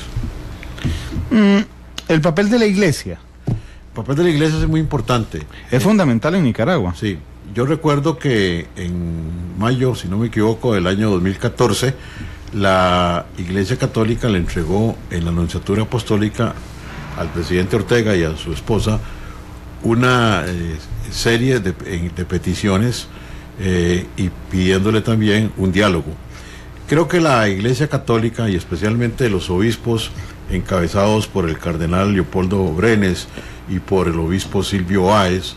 El papel de la iglesia. El papel de la iglesia es muy importante. Es fundamental en Nicaragua. Sí, yo recuerdo que en mayo, si no me equivoco, del año 2014, la Iglesia Católica le entregó en la Nunciatura Apostólica al presidente Ortega y a su esposa una serie de peticiones y pidiéndole también un diálogo. Creo que la Iglesia Católica y especialmente los obispos encabezados por el cardenal Leopoldo Brenes y por el obispo Silvio Báez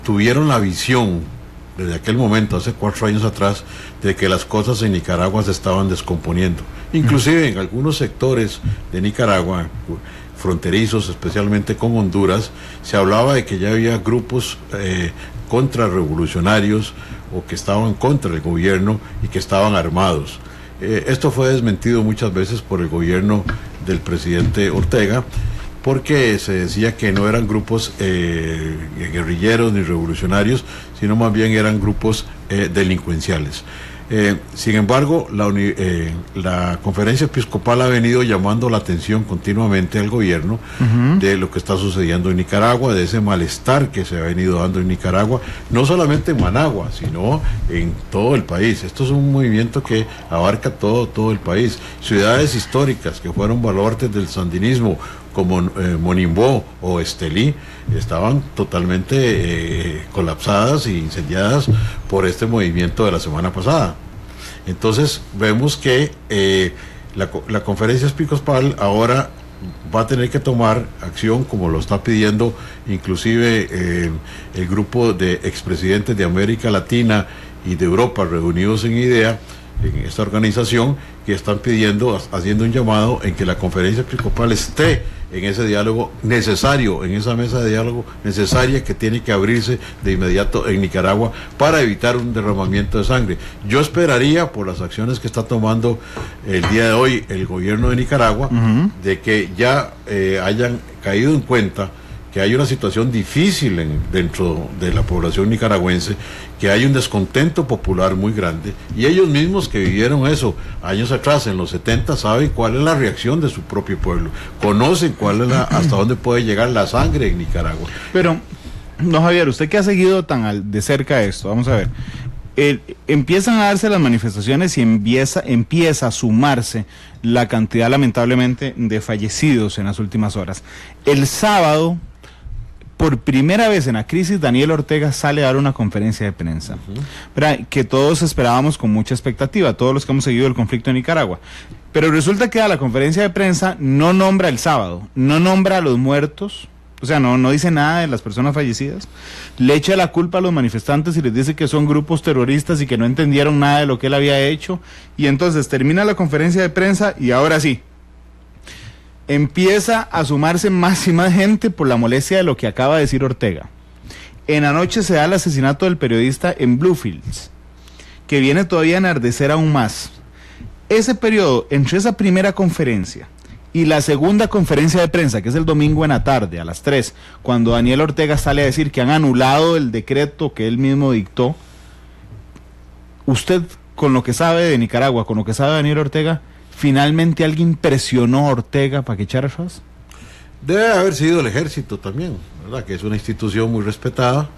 tuvieron la visión desde aquel momento, hace 4 años atrás, de que las cosas en Nicaragua se estaban descomponiendo. Inclusive en algunos sectores de Nicaragua, fronterizos, especialmente con Honduras, se hablaba de que ya había grupos contrarrevolucionarios o que estaban contra el gobierno y que estaban armados. Esto fue desmentido muchas veces por el gobierno del presidente Ortega, porque se decía que no eran grupos guerrilleros ni revolucionarios, sino más bien eran grupos delincuenciales. Sin embargo, la conferencia episcopal ha venido llamando la atención continuamente al gobierno de lo que está sucediendo en Nicaragua, de ese malestar que se ha venido dando en Nicaragua, no solamente en Managua, sino en todo el país. Esto es un movimiento que abarca todo el país. Ciudades históricas que fueron baluartes del sandinismo, como Monimbó o Estelí, estaban totalmente colapsadas e incendiadas por este movimiento de la semana pasada. Entonces vemos que la conferencia episcopal ahora va a tener que tomar acción, como lo está pidiendo inclusive el grupo de expresidentes de América Latina y de Europa reunidos en IDEA, en esta organización, que están pidiendo, haciendo un llamado en que la conferencia episcopal esté en ese diálogo necesario, en esa mesa de diálogo necesaria que tiene que abrirse de inmediato en Nicaragua para evitar un derramamiento de sangre. Yo esperaría, por las acciones que está tomando el día de hoy el gobierno de Nicaragua, de que ya hayan caído en cuenta que hay una situación difícil dentro de la población nicaragüense, que hay un descontento popular muy grande, y ellos mismos que vivieron eso años atrás, en los 70, saben cuál es la reacción de su propio pueblo, conocen cuál es hasta dónde puede llegar la sangre en Nicaragua. Pero, no, Javier, usted que ha seguido tan de cerca esto, vamos a ver, empiezan a darse las manifestaciones y empieza a sumarse la cantidad, lamentablemente, de fallecidos en las últimas horas. El sábado, por primera vez en la crisis, Daniel Ortega sale a dar una conferencia de prensa, que todos esperábamos con mucha expectativa, todos los que hemos seguido el conflicto en Nicaragua. Pero resulta que a la conferencia de prensa no nombra el sábado, no nombra a los muertos, o sea, no dice nada de las personas fallecidas, le echa la culpa a los manifestantes y les dice que son grupos terroristas y que no entendieron nada de lo que él había hecho, y entonces termina la conferencia de prensa y ahora sí, empieza a sumarse más y más gente por la molestia de lo que acaba de decir Ortega. En la noche se da el asesinato del periodista en Bluefields, que viene todavía a enardecer aún más. Ese periodo, entre esa primera conferencia y la segunda conferencia de prensa, que es el domingo en la tarde, a las 3, cuando Daniel Ortega sale a decir que han anulado el decreto que él mismo dictó, usted, con lo que sabe de Nicaragua, con lo que sabe de Daniel Ortega, ¿finalmente alguien presionó a Ortega para que echara atrás? Debe haber sido el ejército también, ¿verdad? Que es una institución muy respetada,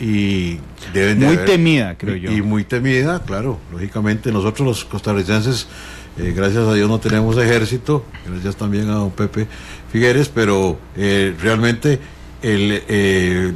y deben de muy haber, temida, creo yo. Y muy temida, claro, lógicamente nosotros los costarricenses, gracias a Dios no tenemos ejército, gracias también a don Pepe Figueres, pero realmente el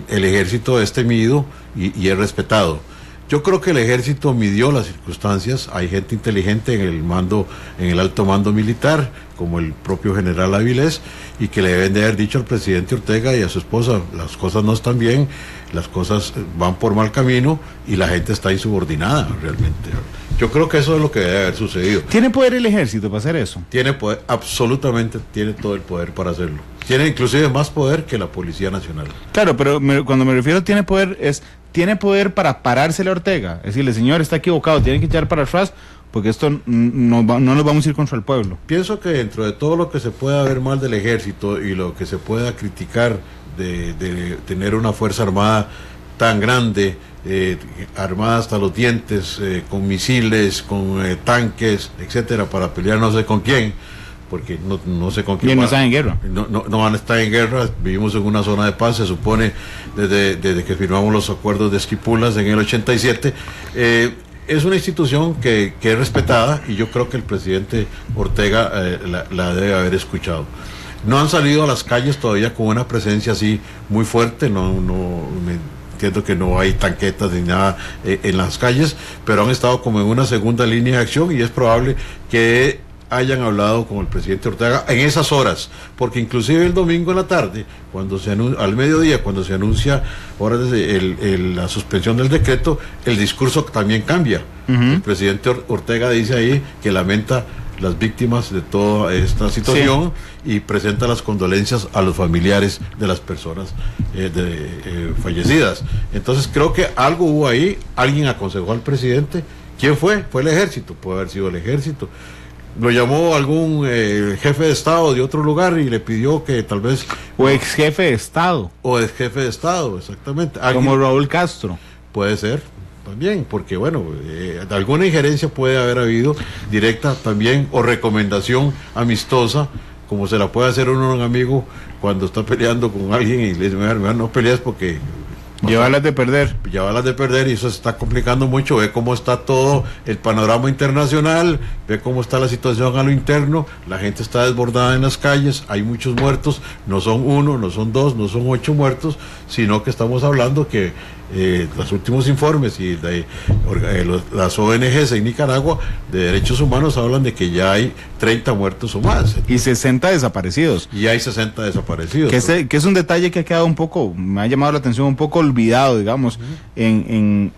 ejército es temido y es respetado. Yo creo que el ejército midió las circunstancias, hay gente inteligente en el mando, en el alto mando militar, como el propio general Avilés, y que le deben de haber dicho al presidente Ortega y a su esposa, las cosas no están bien, las cosas van por mal camino y la gente está insubordinada realmente. Yo creo que eso es lo que debe haber sucedido. ¿Tiene poder el ejército para hacer eso? Tiene poder, absolutamente tiene todo el poder para hacerlo. Tiene inclusive más poder que la Policía Nacional. Claro, pero cuando me refiero a tiene poder, tiene poder para parársele a Ortega. Es decirle, señor, está equivocado, tiene que echar para atrás, porque esto no nos vamos a ir contra el pueblo. Pienso que dentro de todo lo que se pueda ver mal del ejército y lo que se pueda criticar de tener una fuerza armada tan grande, armada hasta los dientes, con misiles, con tanques, etcétera, para pelear no sé con quién, porque no sé con quién. Y no están en guerra. No van a estar en guerra, vivimos en una zona de paz, se supone, desde que firmamos los acuerdos de Esquipulas en el 87. Es una institución que es respetada y yo creo que el presidente Ortega la debe haber escuchado. No han salido a las calles todavía con una presencia así muy fuerte, entiendo que no hay tanquetas ni nada en las calles, pero han estado como en una segunda línea de acción y es probable que hayan hablado con el presidente Ortega en esas horas, porque inclusive el domingo en la tarde, al mediodía, cuando se anuncia horas la suspensión del decreto, el discurso también cambia. El presidente Ortega dice ahí que lamenta las víctimas de toda esta situación, sí, y presenta las condolencias a los familiares de las personas fallecidas. Entonces creo que algo hubo ahí, alguien aconsejó al presidente. ¿Quién fue? Fue el ejército, puede haber sido el ejército. Lo llamó algún jefe de Estado de otro lugar y le pidió que tal vez... O ex jefe de Estado. O ex jefe de Estado, exactamente. Como Raúl Castro. Puede ser también, porque bueno, alguna injerencia puede haber habido directa también, o recomendación amistosa, como se la puede hacer uno a un amigo cuando está peleando con alguien y le dice, no pelees porque... Llévalas de perder. Llévalas de perder y eso se está complicando mucho. Ve cómo está todo el panorama internacional, ve cómo está la situación a lo interno, la gente está desbordada en las calles, hay muchos muertos, no son 1, no son 2, no son 8 muertos, sino que estamos hablando que los últimos informes y las ONGs en Nicaragua de derechos humanos hablan de que ya hay 30 muertos o más. Y 60 desaparecidos. Y hay 60 desaparecidos. Que es un detalle que ha quedado un poco, me ha llamado la atención, un poco olvidado, digamos, en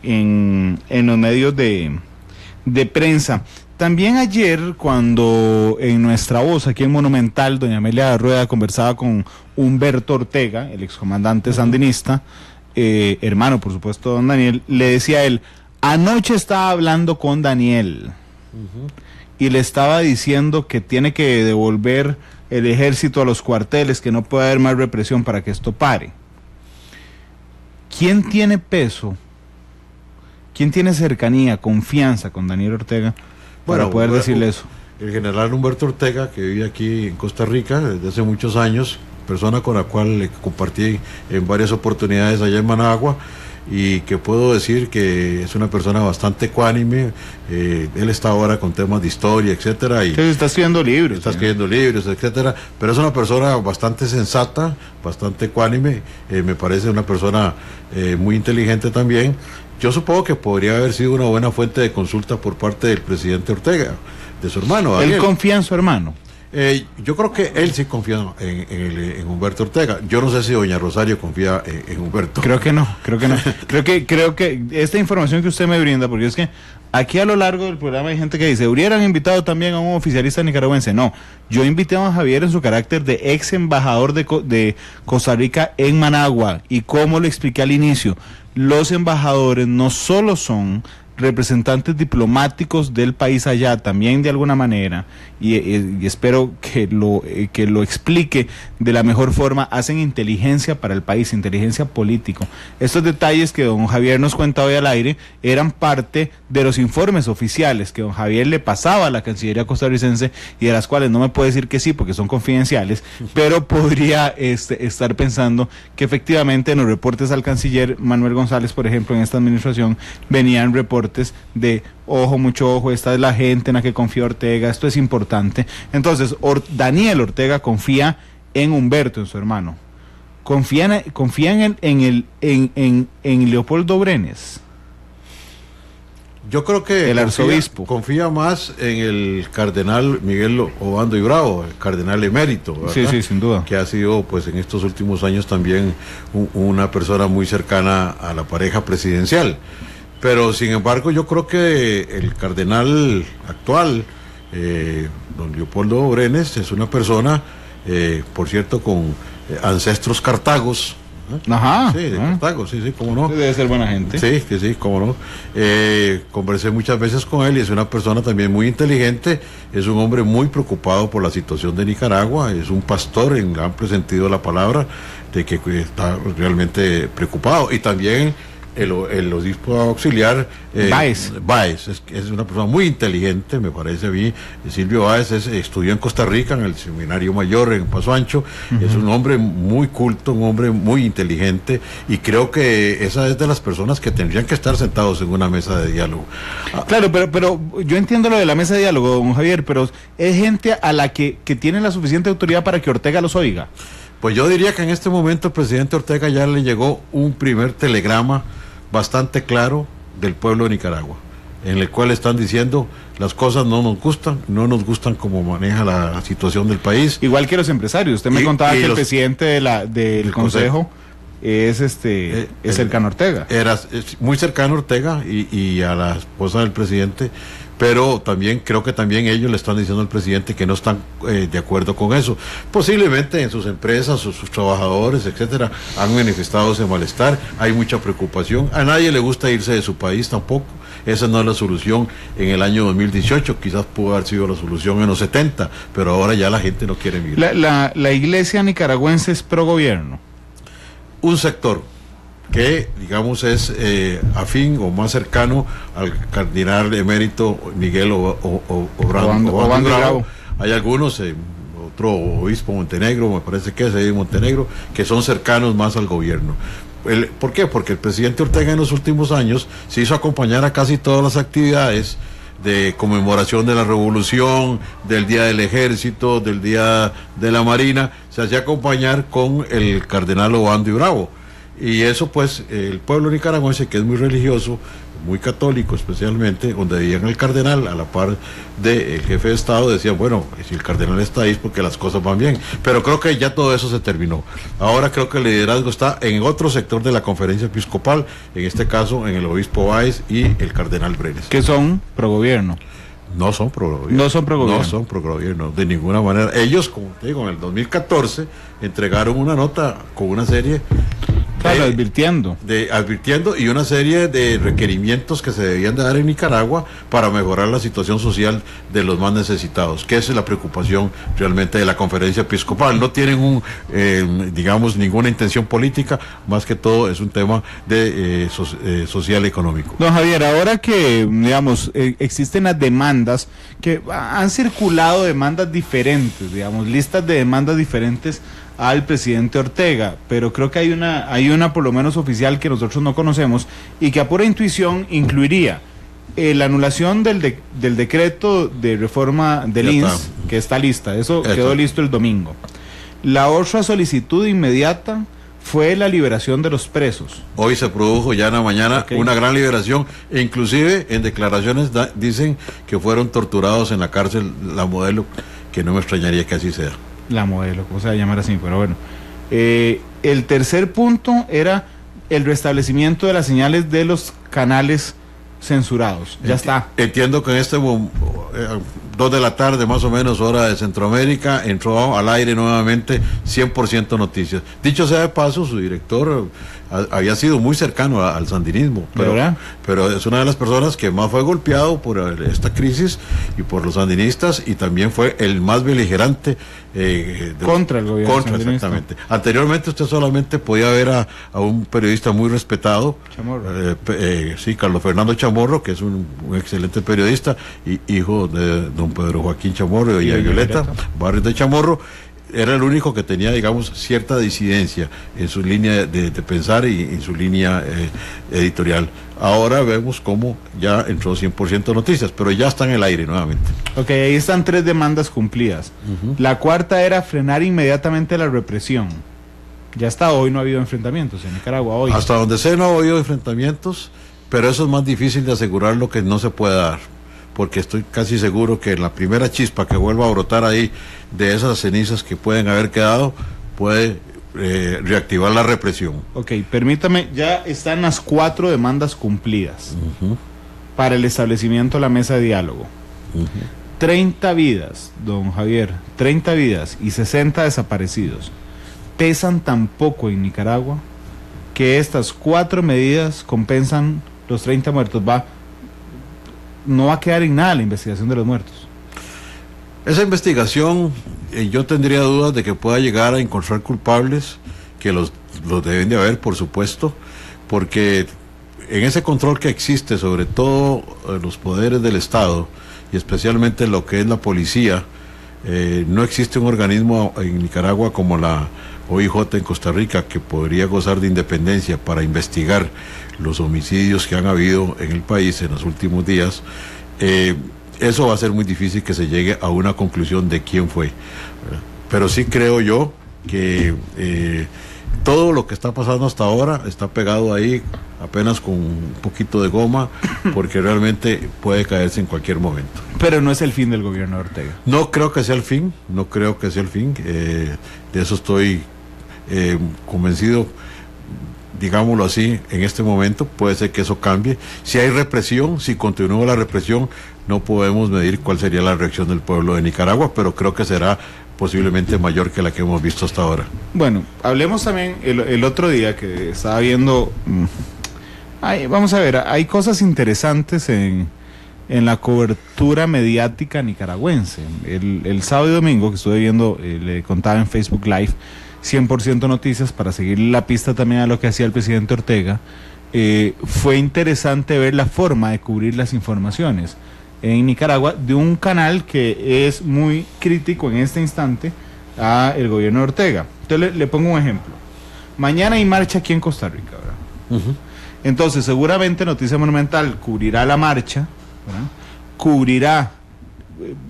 los medios de prensa. También ayer, cuando en Nuestra Voz, aquí en Monumental, doña Amelia Rueda conversaba con Humberto Ortega, el excomandante sandinista, hermano, por supuesto, don Daniel, le decía a él, anoche estaba hablando con Daniel y le estaba diciendo que tiene que devolver el ejército a los cuarteles, que no puede haber más represión para que esto pare. ¿Quién tiene peso? ¿Quién tiene cercanía, confianza con Daniel Ortega para poder decirle eso? El general Humberto Ortega, que vive aquí en Costa Rica desde hace muchos años, persona con la cual compartí en varias oportunidades allá en Managua, y que puedo decir que es una persona bastante ecuánime. Él está ahora con temas de historia, etcétera, y está escribiendo libros. Está escribiendo libros, etcétera, pero es una persona bastante sensata, bastante ecuánime, me parece una persona muy inteligente también. Yo supongo que podría haber sido una buena fuente de consulta por parte del presidente Ortega, de su hermano Daniel. ¿Él confía en su hermano? Yo creo que él sí confía en Humberto Ortega. Yo no sé si doña Rosario confía en Humberto. Creo que no. creo que esta información que usted me brinda, porque es que aquí a lo largo del programa hay gente que dice, hubieran invitado también a un oficialista nicaragüense. No, yo invité a don Javier en su carácter de ex embajador de Costa Rica en Managua, y como lo expliqué al inicio, los embajadores no solo son representantes diplomáticos del país allá también de alguna manera, y espero que lo explique de la mejor forma, hacen inteligencia para el país, inteligencia político. Estos detalles que don Javier nos cuenta hoy al aire eran parte de los informes oficiales que don Javier le pasaba a la Cancillería costarricense y de las cuales no me puede decir que sí porque son confidenciales, pero podría estar pensando que efectivamente en los reportes al canciller Manuel González, por ejemplo, en esta administración, venían reportes de ojo, mucho ojo, esta es la gente en la que confía Ortega, esto es importante. Entonces, Daniel Ortega confía en Humberto, en su hermano. Confían en Leopoldo Brenes. Yo creo que el arzobispo confía más en el cardenal Miguel Obando y Bravo, el cardenal emérito, ¿verdad? Sí, sin duda. Que ha sido, pues, en estos últimos años también una persona muy cercana a la pareja presidencial. Pero, sin embargo, yo creo que el cardenal actual, don Leopoldo Brenes, es una persona, por cierto, con ancestros cartagos. Ajá. Sí, de Cartago, sí, cómo no. Debe ser buena gente. Sí, que sí, cómo no. Conversé muchas veces con él y es una persona también muy inteligente, es un hombre muy preocupado por la situación de Nicaragua, es un pastor en el amplio sentido de la palabra, de que está realmente preocupado. Y también el obispo auxiliar Báez es una persona muy inteligente, me parece a mí. Silvio Báez estudió en Costa Rica en el Seminario Mayor en Paso Ancho. Es un hombre muy culto, un hombre muy inteligente, y creo que esa es de las personas que tendrían que estar sentados en una mesa de diálogo. Claro, pero yo entiendo lo de la mesa de diálogo, don Javier, pero es gente a la que tiene la suficiente autoridad para que Ortega los oiga. Pues yo diría que en este momento el presidente Ortega ya le llegó un primer telegrama bastante claro del pueblo de Nicaragua, en el cual están diciendo las cosas no nos gustan como maneja la situación del país. Igual que los empresarios. Usted me contaba que el presidente del consejo es cercano a Ortega. Es muy cercano a Ortega y a la esposa del presidente, pero también creo que también ellos le están diciendo al presidente que no están de acuerdo con eso. Posiblemente en sus empresas, sus trabajadores, etcétera, han manifestado ese malestar, hay mucha preocupación, a nadie le gusta irse de su país tampoco. Esa no es la solución en el año 2018, quizás pudo haber sido la solución en los 70, pero ahora ya la gente no quiere vivir. La iglesia nicaragüense es pro gobierno. Un sector que, digamos, es afín o más cercano al cardenal emérito Miguel Obando Bravo. Hay algunos, otro obispo Montenegro, me parece que es ahí en Montenegro, que son cercanos más al gobierno. ¿Por qué? Porque el presidente Ortega en los últimos años se hizo acompañar a casi todas las actividades de conmemoración de la revolución, del Día del Ejército, del Día de la Marina, se hacía acompañar con el cardenal Obando y Bravo. Y eso, pues, el pueblo nicaragüense, que es muy religioso, muy católico especialmente, donde veían al cardenal a la par del jefe de Estado, decían, bueno, si el cardenal está ahí es porque las cosas van bien. Pero creo que ya todo eso se terminó. Ahora creo que el liderazgo está en otro sector de la conferencia episcopal, en este caso en el obispo Báez y el cardenal Brenes. Que son pro gobierno. No son pro gobierno. No son pro gobierno. No son pro gobierno, de ninguna manera. Ellos, como te digo, en el 2014 entregaron una nota con una serie advirtiendo y una serie de requerimientos que se debían de dar en Nicaragua para mejorar la situación social de los más necesitados, que esa es la preocupación realmente de la conferencia episcopal. No tienen digamos, ninguna intención política, más que todo es un tema de social económico. Don Javier, ahora que, digamos, existen las demandas, que han circulado demandas diferentes, digamos, listas de demandas diferentes al presidente Ortega, pero creo que hay una por lo menos oficial que nosotros no conocemos y que a pura intuición incluiría la anulación del decreto de reforma del INS, que está lista, eso quedó listo el domingo. La otra solicitud inmediata fue la liberación de los presos. Hoy se produjo ya en la mañana una gran liberación, e inclusive en declaraciones dicen que fueron torturados en la cárcel La Modelo, que no me extrañaría que así sea. La Modelo, ¿cómo se va a llamar así? Pero bueno. El tercer punto era el restablecimiento de las señales de los canales censurados. Ya está. Entiendo que en este 2 de la tarde más o menos, hora de Centroamérica, entró al aire nuevamente 100% Noticias. Dicho sea de paso, su director había sido muy cercano al sandinismo, pero es una de las personas que más fue golpeado por esta crisis y por los sandinistas, y también fue el más beligerante contra el gobierno. Exactamente. Anteriormente usted solamente podía ver a un periodista muy respetado, sí, Carlos Fernando Chamorro, que es un excelente periodista, y hijo de don Pedro Joaquín Chamorro y de Violeta Barrios de Chamorro. Era el único que tenía, digamos, cierta disidencia en su línea de pensar y en su línea editorial. Ahora vemos cómo ya entró 100% Noticias, pero ya está en el aire nuevamente. Ok, ahí están 3 demandas cumplidas. La cuarta era frenar inmediatamente la represión. Ya hasta hoy no ha habido enfrentamientos en Nicaragua hoy. Hasta donde sé no ha habido enfrentamientos, pero eso es más difícil de asegurar, lo que no se puede dar, porque estoy casi seguro que la primera chispa que vuelva a brotar ahí de esas cenizas que pueden haber quedado puede reactivar la represión. Ok, permítame, ya están las 4 demandas cumplidas para el establecimiento de la mesa de diálogo. 30 vidas, don Javier, 30 vidas y 60 desaparecidos pesan tan poco en Nicaragua que estas 4 medidas compensan los 30 muertos. No va a quedar en nada la investigación de los muertos. Esa investigación, yo tendría dudas de que pueda llegar a encontrar culpables, que los deben de haber, por supuesto, porque en ese control que existe sobre todo los poderes del Estado, y especialmente lo que es la policía, no existe un organismo en Nicaragua como la OIJ en Costa Rica, que podría gozar de independencia para investigar los homicidios que han habido en el país en los últimos días. Eso va a ser muy difícil que se llegue a una conclusión de quién fue. Pero sí creo yo que todo lo que está pasando hasta ahora está pegado ahí apenas con un poquito de goma, porque realmente puede caerse en cualquier momento. Pero no es el fin del gobierno de Ortega. No creo que sea el fin, de eso estoy convencido, digámoslo así, en este momento. Puede ser que eso cambie. Si hay represión, si continúa la represión, no podemos medir cuál sería la reacción del pueblo de Nicaragua, pero creo que será posiblemente mayor que la que hemos visto hasta ahora. Bueno, hablemos también el otro día que estaba viendo, vamos a ver, hay cosas interesantes en la cobertura mediática nicaragüense. El sábado y domingo que estuve viendo, le contaba en Facebook Live 100% Noticias, para seguir la pista también a lo que hacía el presidente Ortega. Fue interesante ver la forma de cubrir las informaciones en Nicaragua de un canal que es muy crítico en este instante a el gobierno de Ortega. Entonces le pongo un ejemplo. Mañana hay marcha aquí en Costa Rica, ¿verdad? Entonces seguramente Noticia Monumental cubrirá la marcha, ¿verdad? Cubrirá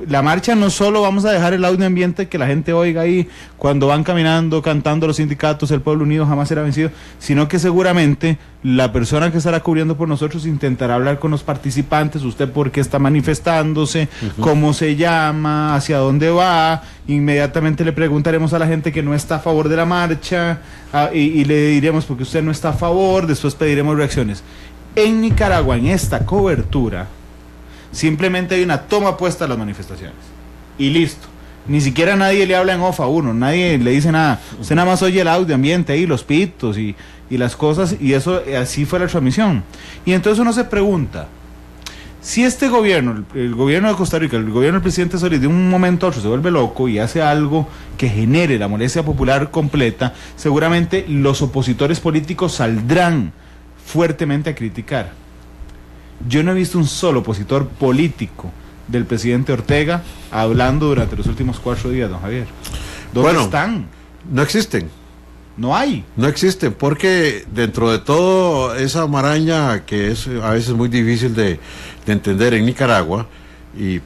la marcha. No solo vamos a dejar el audio ambiente que la gente oiga ahí cuando van caminando, cantando los sindicatos, el pueblo unido jamás será vencido, sino que seguramente la persona que estará cubriendo por nosotros intentará hablar con los participantes, usted por qué está manifestándose, cómo se llama, hacia dónde va. Inmediatamente le preguntaremos a la gente que no está a favor de la marcha, y le diremos porque usted no está a favor. Después pediremos reacciones. En Nicaragua, en esta cobertura, simplemente hay una toma puesta a las manifestaciones y listo. Ni siquiera nadie le habla en off a uno, nadie le dice nada. Usted nada más oye el audio ambiente ahí, los pitos y las cosas, y eso, así fue la transmisión. Y entonces uno se pregunta, si este gobierno, el gobierno de Costa Rica, el gobierno del presidente Solís, de un momento a otro se vuelve loco y hace algo que genere la molestia popular completa, seguramente los opositores políticos saldrán fuertemente a criticar. Yo no he visto un solo opositor político del presidente Ortega hablando durante los últimos 4 días, don Javier. ¿Dónde están? No existen. No hay. No existen, porque dentro de todo esa maraña que es a veces muy difícil de entender en Nicaragua,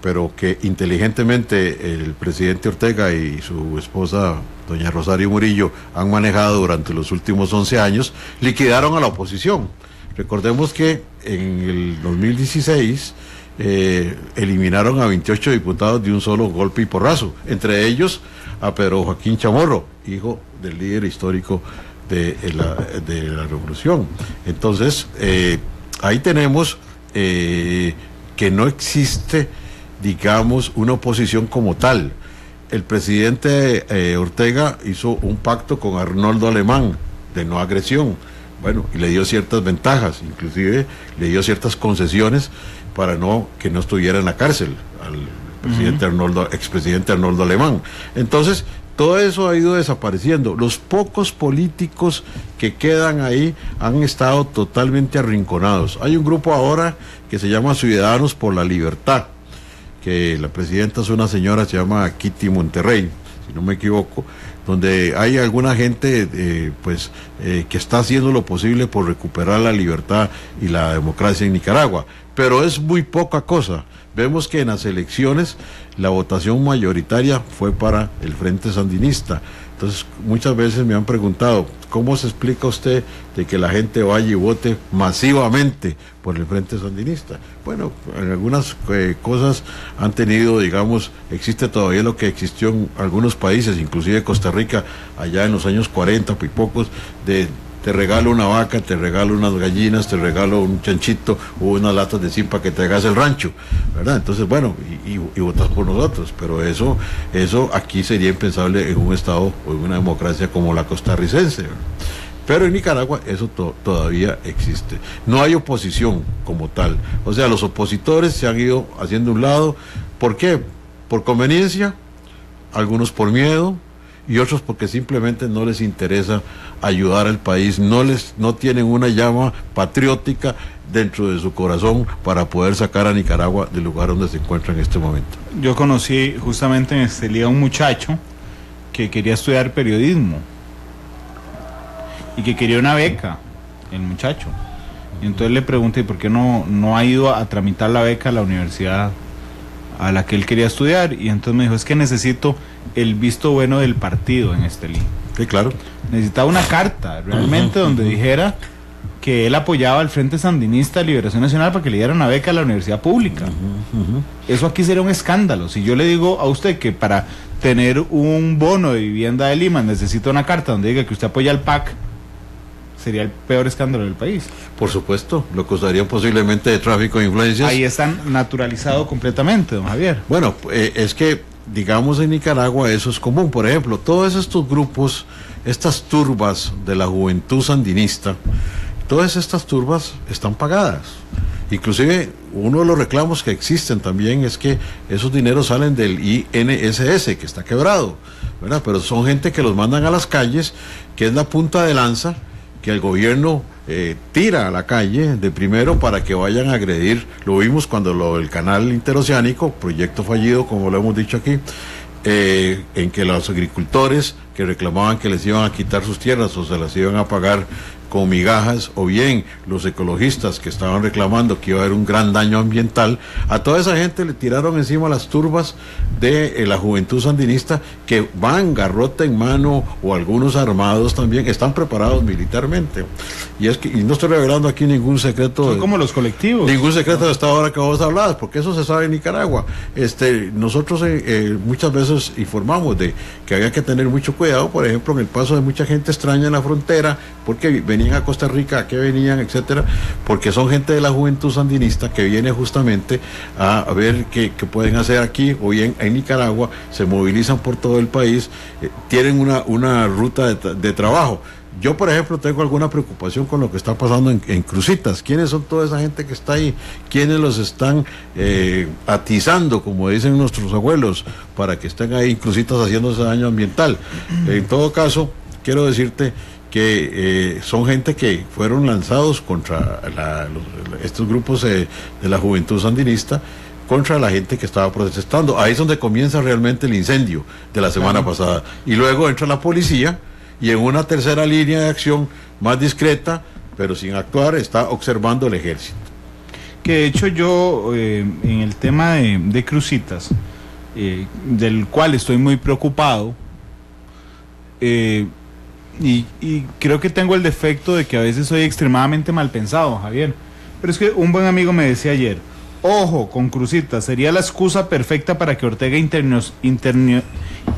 pero que inteligentemente el presidente Ortega y su esposa doña Rosario Murillo han manejado durante los últimos 11 años, liquidaron a la oposición. Recordemos que en el 2016 eliminaron a 28 diputados de un solo golpe y porrazo, entre ellos a Pedro Joaquín Chamorro, hijo del líder histórico de la revolución. Entonces, ahí tenemos que no existe, digamos, una oposición como tal. El presidente Ortega hizo un pacto con Arnoldo Alemán de no agresión, bueno, y le dio ciertas ventajas, inclusive le dio ciertas concesiones para que no estuviera en la cárcel al presidente expresidente Arnoldo Alemán. Entonces, todo eso ha ido desapareciendo. Los pocos políticos que quedan ahí han estado totalmente arrinconados. Hay un grupo ahora que se llama Ciudadanos por la Libertad, que la presidenta es una señora, se llama Kitty Monterrey, si no me equivoco, donde hay alguna gente que está haciendo lo posible por recuperar la libertad y la democracia en Nicaragua, pero es muy poca cosa. Vemos que en las elecciones la votación mayoritaria fue para el Frente Sandinista. Entonces, muchas veces me han preguntado, ¿cómo se explica usted de que la gente vaya y vote masivamente por el Frente Sandinista? Bueno, en algunas cosas han tenido, digamos, existe todavía lo que existió en algunos países, inclusive Costa Rica, allá en los años 40 y pocos, de te regalo una vaca, te regalo unas gallinas, te regalo un chanchito o unas latas de zinc para que te hagas el rancho, ¿verdad? Entonces, bueno, y votas por nosotros, pero eso aquí sería impensable en un estado o en una democracia como la costarricense, ¿verdad? Pero en Nicaragua eso todavía existe. No hay oposición como tal. O sea, los opositores se han ido haciendo a un lado. ¿Por qué? Por conveniencia, algunos por miedo, y otros porque simplemente no les interesa ayudar al país, no tienen una llama patriótica dentro de su corazón para poder sacar a Nicaragua del lugar donde se encuentra en este momento. Yo conocí justamente en Estelí a un muchacho que quería estudiar periodismo y que quería una beca, el muchacho, y entonces le pregunté por qué no ha ido a tramitar la beca a la universidad a la que él quería estudiar, y entonces me dijo, es que necesito el visto bueno del partido en Estelí. Sí, claro. Necesitaba una carta realmente donde dijera que él apoyaba al Frente Sandinista de Liberación Nacional para que le diera una beca a la universidad pública. Eso aquí sería un escándalo. Si yo le digo a usted que para tener un bono de vivienda de Lima necesita una carta donde diga que usted apoya al PAC, sería el peor escándalo del país. Por supuesto, lo acusarían posiblemente de tráfico de influencias. Ahí están naturalizado completamente, don Javier. Bueno, es que, digamos, en Nicaragua eso es común. Por ejemplo, todos estos grupos, estas turbas de la juventud sandinista, todas estas turbas están pagadas. Inclusive, uno de los reclamos que existen también es que esos dineros salen del INSS, que está quebrado, ¿verdad? Pero son gente que los mandan a las calles, que es la punta de lanza, que el gobierno tira a la calle de primero para que vayan a agredir. Lo vimos cuando el canal interoceánico, proyecto fallido, como lo hemos dicho aquí, en que los agricultores que reclamaban que les iban a quitar sus tierras o se las iban a pagar con migajas, o bien los ecologistas que estaban reclamando que iba a haber un gran daño ambiental, a toda esa gente le tiraron encima las turbas de la juventud sandinista, que van garrote en mano, o algunos armados también, están preparados militarmente. Y no estoy revelando aquí ningún secreto. Son como los colectivos. Ningún secreto de esta hora que vos hablabas, porque eso se sabe en Nicaragua. Nosotros muchas veces informamos de que había que tener mucho cuidado, por ejemplo, en el paso de mucha gente extraña en la frontera, porque venían a Costa Rica, a qué venían, etcétera, porque son gente de la juventud sandinista que viene justamente a ver qué pueden hacer aquí, o bien en Nicaragua, se movilizan por todo el país, tienen una ruta de trabajo. Yo, por ejemplo, tengo alguna preocupación con lo que está pasando en Cruzitas. ¿Quiénes son toda esa gente que está ahí? ¿Quiénes los están atizando, como dicen nuestros abuelos, para que estén ahí en Cruzitas haciéndose daño ambiental? En todo caso, quiero decirte que son gente que fueron lanzados contra estos grupos de la juventud sandinista, contra la gente que estaba protestando. Ahí es donde comienza realmente el incendio de la semana pasada. Y luego entra la policía, y en una tercera línea de acción más discreta, pero sin actuar, está observando el ejército. Que de hecho yo, en el tema de Cruzitas, del cual estoy muy preocupado, y creo que tengo el defecto de que a veces soy extremadamente mal pensado, Javier. Pero es que un buen amigo me decía ayer, ojo con Cruzitas, sería la excusa perfecta para que Ortega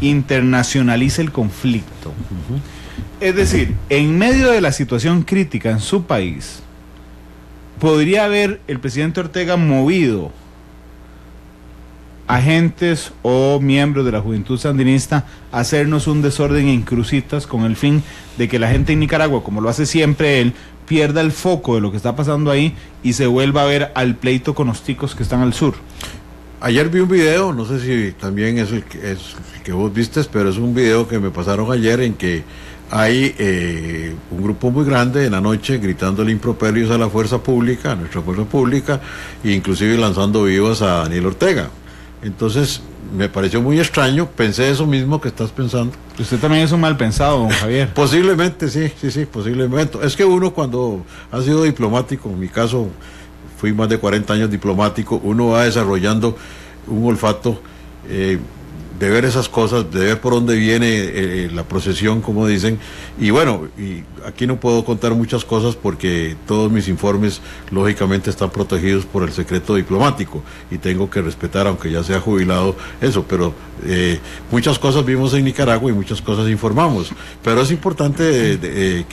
internacionalice el conflicto. Es decir, en medio de la situación crítica en su país, podría haber el presidente Ortega movido agentes o miembros de la Juventud Sandinista hacernos un desorden en crucitas con el fin de que la gente en Nicaragua, como lo hace siempre él, pierda el foco de lo que está pasando ahí y se vuelva a ver al pleito con los ticos que están al sur. Ayer vi un video, no sé si también es el que vos vistes, pero es un video que me pasaron ayer en que hay un grupo muy grande en la noche gritándole improperios a la fuerza pública, a nuestra fuerza pública, e inclusive lanzando vivas a Daniel Ortega. Entonces me pareció muy extraño, pensé eso mismo que estás pensando. Usted también es un mal pensado, don Javier. Posiblemente, sí, posiblemente. Es que uno cuando ha sido diplomático, en mi caso fui más de 40 años diplomático, uno va desarrollando un olfato de ver esas cosas, de ver por dónde viene la procesión, como dicen, y bueno, y aquí no puedo contar muchas cosas porque todos mis informes lógicamente están protegidos por el secreto diplomático y tengo que respetar, aunque ya sea jubilado, eso, pero muchas cosas vimos en Nicaragua y muchas cosas informamos, pero es importante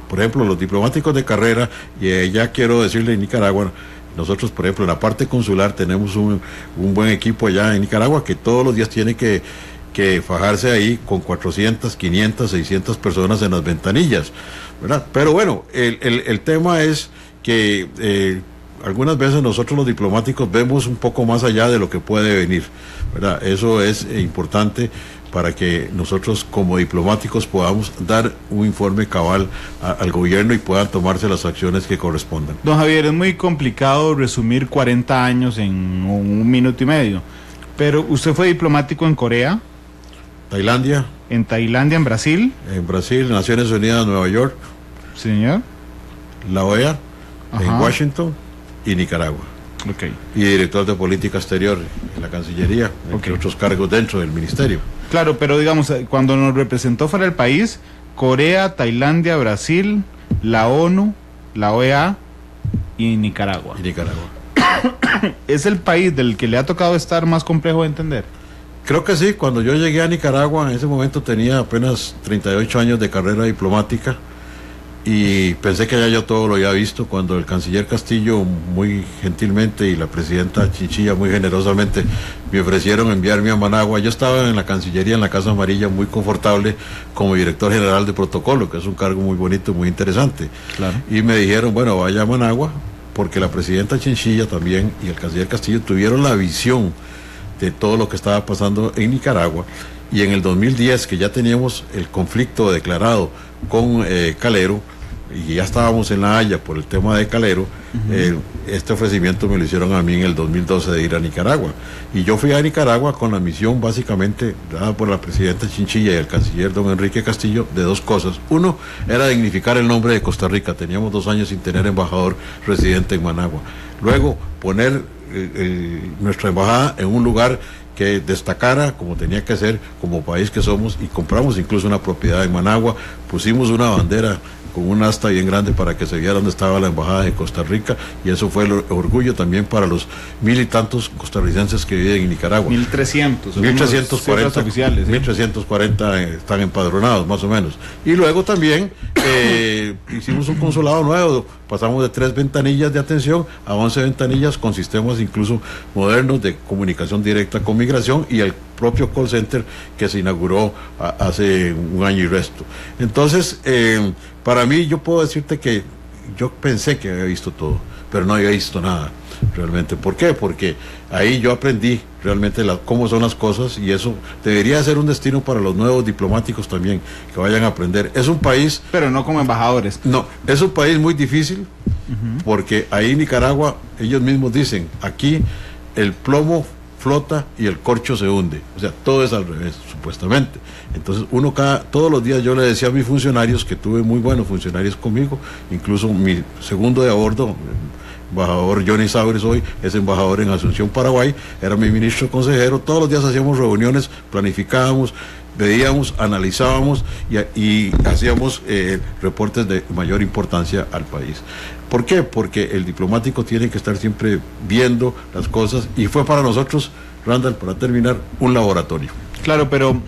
por ejemplo, los diplomáticos de carrera, y ya quiero decirle en Nicaragua, nosotros, por ejemplo, en la parte consular tenemos un buen equipo allá en Nicaragua que todos los días tiene que fajarse ahí con 400, 500, 600 personas en las ventanillas, ¿verdad? Pero bueno, el tema es que algunas veces nosotros los diplomáticos vemos un poco más allá de lo que puede venir, ¿verdad? Eso es importante para que nosotros como diplomáticos podamos dar un informe cabal al gobierno y puedan tomarse las acciones que correspondan. Don Javier, es muy complicado resumir 40 años en un minuto y medio, pero usted fue diplomático en Corea, Tailandia, en Tailandia, en Brasil, Naciones Unidas, Nueva York, señor, la OEA, ajá, en Washington y Nicaragua. Okay. Y director de política exterior en la Cancillería, entre otros cargos dentro del ministerio. Claro, pero digamos, cuando nos representó fuera del país, Corea, Tailandia, Brasil, la ONU, la OEA y Nicaragua. ¿Es el país del que le ha tocado estar más complejo de entender? Creo que sí. Cuando yo llegué a Nicaragua, en ese momento tenía apenas 38 años de carrera diplomática y pensé que ya yo todo lo había visto. Cuando el canciller Castillo muy gentilmente y la presidenta Chinchilla muy generosamente me ofrecieron enviarme a Managua, yo estaba en la Cancillería, en la Casa Amarilla, muy confortable como director general de protocolo, que es un cargo muy bonito, muy interesante. Claro. Y me dijeron, bueno, vaya a Managua, porque la presidenta Chinchilla también y el canciller Castillo tuvieron la visión de todo lo que estaba pasando en Nicaragua, y en el 2010, que ya teníamos el conflicto declarado con Calero, y ya estábamos en La Haya por el tema de Calero, este ofrecimiento me lo hicieron a mí en el 2012 de ir a Nicaragua, y yo fui a Nicaragua con la misión básicamente dada por la presidenta Chinchilla y el canciller don Enrique Castillo de dos cosas. Uno era dignificar el nombre de Costa Rica, teníamos 2 años sin tener embajador residente en Managua. Luego poner nuestra embajada en un lugar que destacara como tenía que ser como país que somos, y compramos incluso una propiedad en Managua, pusimos una bandera con un asta bien grande para que se viera dónde estaba la embajada de Costa Rica, y eso fue el orgullo también para los 1000 y tantos costarricenses que viven en Nicaragua. 1340 oficiales, ¿sí? 1340 están empadronados más o menos. Y luego también hicimos un consulado nuevo, pasamos de 3 ventanillas de atención a 11 ventanillas con sistemas incluso modernos de comunicación directa con migración, y el propio call center que se inauguró hace un año y resto. Entonces, para mí, yo puedo decirte que yo pensé que había visto todo, pero no había visto nada realmente. ¿Por qué? Porque ahí yo aprendí realmente cómo son las cosas, y eso debería ser un destino para los nuevos diplomáticos también, que vayan a aprender. Es un país... Pero no como embajadores. No, es un país muy difícil, porque ahí en Nicaragua, ellos mismos dicen, aquí el plomo flota y el corcho se hunde, o sea, todo es al revés, supuestamente. Entonces todos los días yo le decía a mis funcionarios, que tuve muy buenos funcionarios conmigo, incluso mi segundo de a bordo, embajador Johnny Sabres, hoy es embajador en Asunción, Paraguay, era mi ministro consejero, todos los días hacíamos reuniones, planificábamos, veíamos, analizábamos y hacíamos reportes de mayor importancia al país. ¿Por qué? Porque el diplomático tiene que estar siempre viendo las cosas, y fue para nosotros, Randall, para terminar, un laboratorio. Claro, pero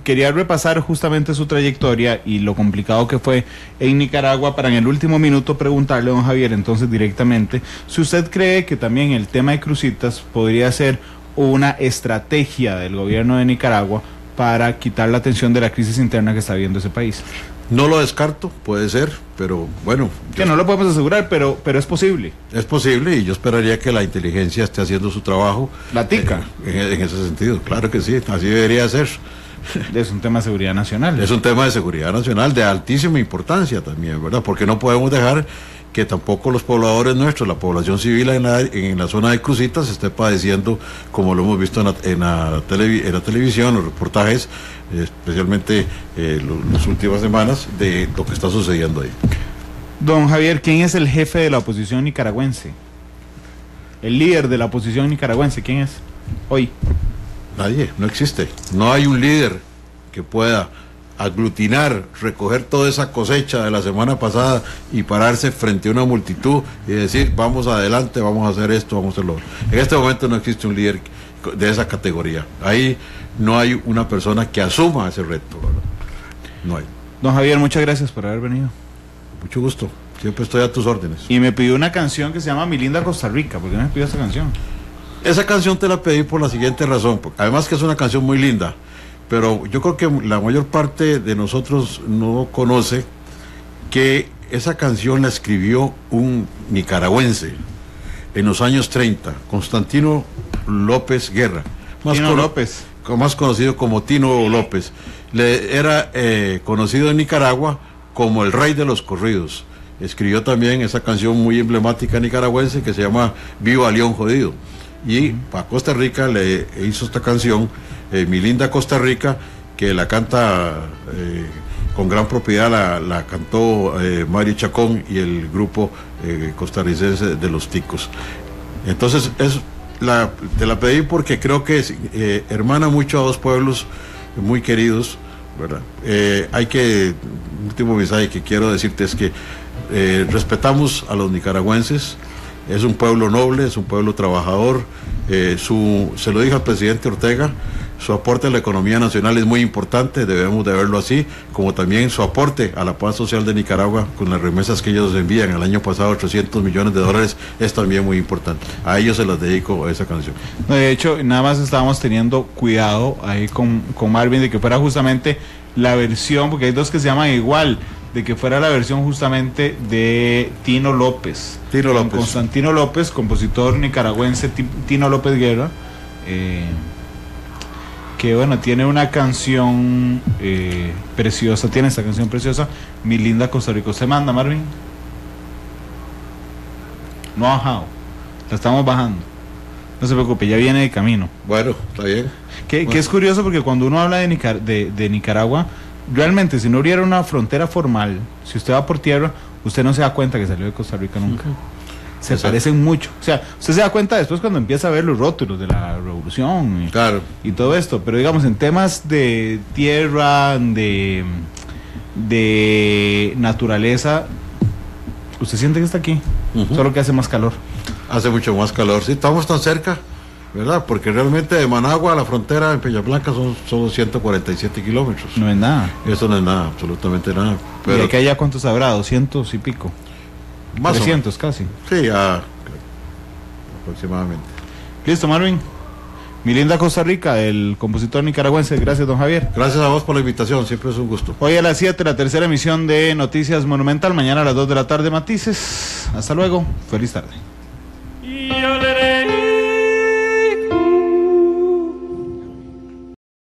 quería repasar justamente su trayectoria y lo complicado que fue en Nicaragua para en el último minuto preguntarle a don Javier entonces directamente si usted cree que también el tema de Cruzitas podría ser una estrategia del gobierno de Nicaragua para quitar la atención de la crisis interna que está viviendo ese país. No lo descarto, puede ser, pero bueno. Que no lo podemos asegurar, pero es posible. Es posible y yo esperaría que la inteligencia esté haciendo su trabajo. La TICA. En ese sentido, claro que sí, así debería ser. Es un tema de seguridad nacional. Es un tema de seguridad nacional de altísima importancia también, ¿verdad? Porque no podemos dejar que tampoco los pobladores nuestros, la población civil en la zona de Cruzitas esté padeciendo, como lo hemos visto en la televisión, los reportajes, especialmente las últimas semanas, de lo que está sucediendo ahí. Don Javier, ¿quién es el jefe de la oposición nicaragüense? El líder de la oposición nicaragüense, ¿quién es hoy? Nadie, no existe. No hay un líder que pueda aglutinar, recoger toda esa cosecha de la semana pasada y pararse frente a una multitud y decir, vamos adelante, vamos a hacer esto, vamos a hacerlo. En este momento no existe un líder de esa categoría. Ahí no hay una persona que asuma ese reto, ¿verdad? No hay. Don Javier, muchas gracias por haber venido. Mucho gusto, siempre estoy a tus órdenes. Y me pidió una canción que se llama Mi Linda Costa Rica. ¿Por qué me pidió esa canción? Esa canción te la pedí por la siguiente razón, además que es una canción muy linda, pero yo creo que la mayor parte de nosotros no conoce que esa canción la escribió un nicaragüense en los años 30, Constantino López Guerra, más conocido como Tino López. Era conocido en Nicaragua como el rey de los corridos. Escribió también esa canción muy emblemática nicaragüense que se llama Viva León Jodido. Y a Costa Rica le hizo esta canción, Mi Linda Costa Rica, que la canta con gran propiedad, la cantó Mario Chacón y el grupo costarricense de Los Ticos. Entonces te la pedí porque creo que hermana mucho a dos pueblos muy queridos, ¿verdad? Último mensaje que quiero decirte es que respetamos a los nicaragüenses. Es un pueblo noble, es un pueblo trabajador. Se lo dije al presidente Ortega, su aporte a la economía nacional es muy importante, debemos de verlo así, como también su aporte a la paz social de Nicaragua con las remesas que ellos envían. El año pasado $800 millones es también muy importante. A ellos se las dedico esa canción. De hecho, nada más estábamos teniendo cuidado ahí con Marvin de que fuera justamente la versión, porque hay dos que se llaman igual, de que fuera la versión justamente de Tino López. Constantino López, compositor nicaragüense, Tino López Guerra, que bueno, tiene una canción preciosa, tiene esta canción preciosa, Mi Linda Costa Rica. ¿Usted manda, Marvin? No ha bajado, la estamos bajando. No se preocupe, ya viene de camino. Bueno, está bien. Que es curioso porque cuando uno habla de Nicaragua, realmente si no hubiera una frontera formal, si usted va por tierra, usted no se da cuenta que salió de Costa Rica nunca. Se parecen mucho. O sea, usted se da cuenta después cuando empieza a ver los rótulos de la revolución y todo esto. Pero digamos, en temas de tierra, de naturaleza, usted siente que está aquí, solo que hace más calor. Hace mucho más calor. Sí, estamos tan cerca, ¿verdad? Porque realmente de Managua a la frontera en Peña Blanca son 147 kilómetros. No es nada. Eso no es nada, absolutamente nada. Pero ¿y de que allá cuántos habrá? 200 y pico. Más 300 casi. Sí, aproximadamente. Listo, Marvin. Mi Linda Costa Rica, el compositor nicaragüense. Gracias, don Javier. Gracias a vos por la invitación, siempre es un gusto. Hoy a las 7, la tercera emisión de Noticias Monumental. Mañana a las 2 de la tarde, Matices. Hasta luego. Feliz tarde.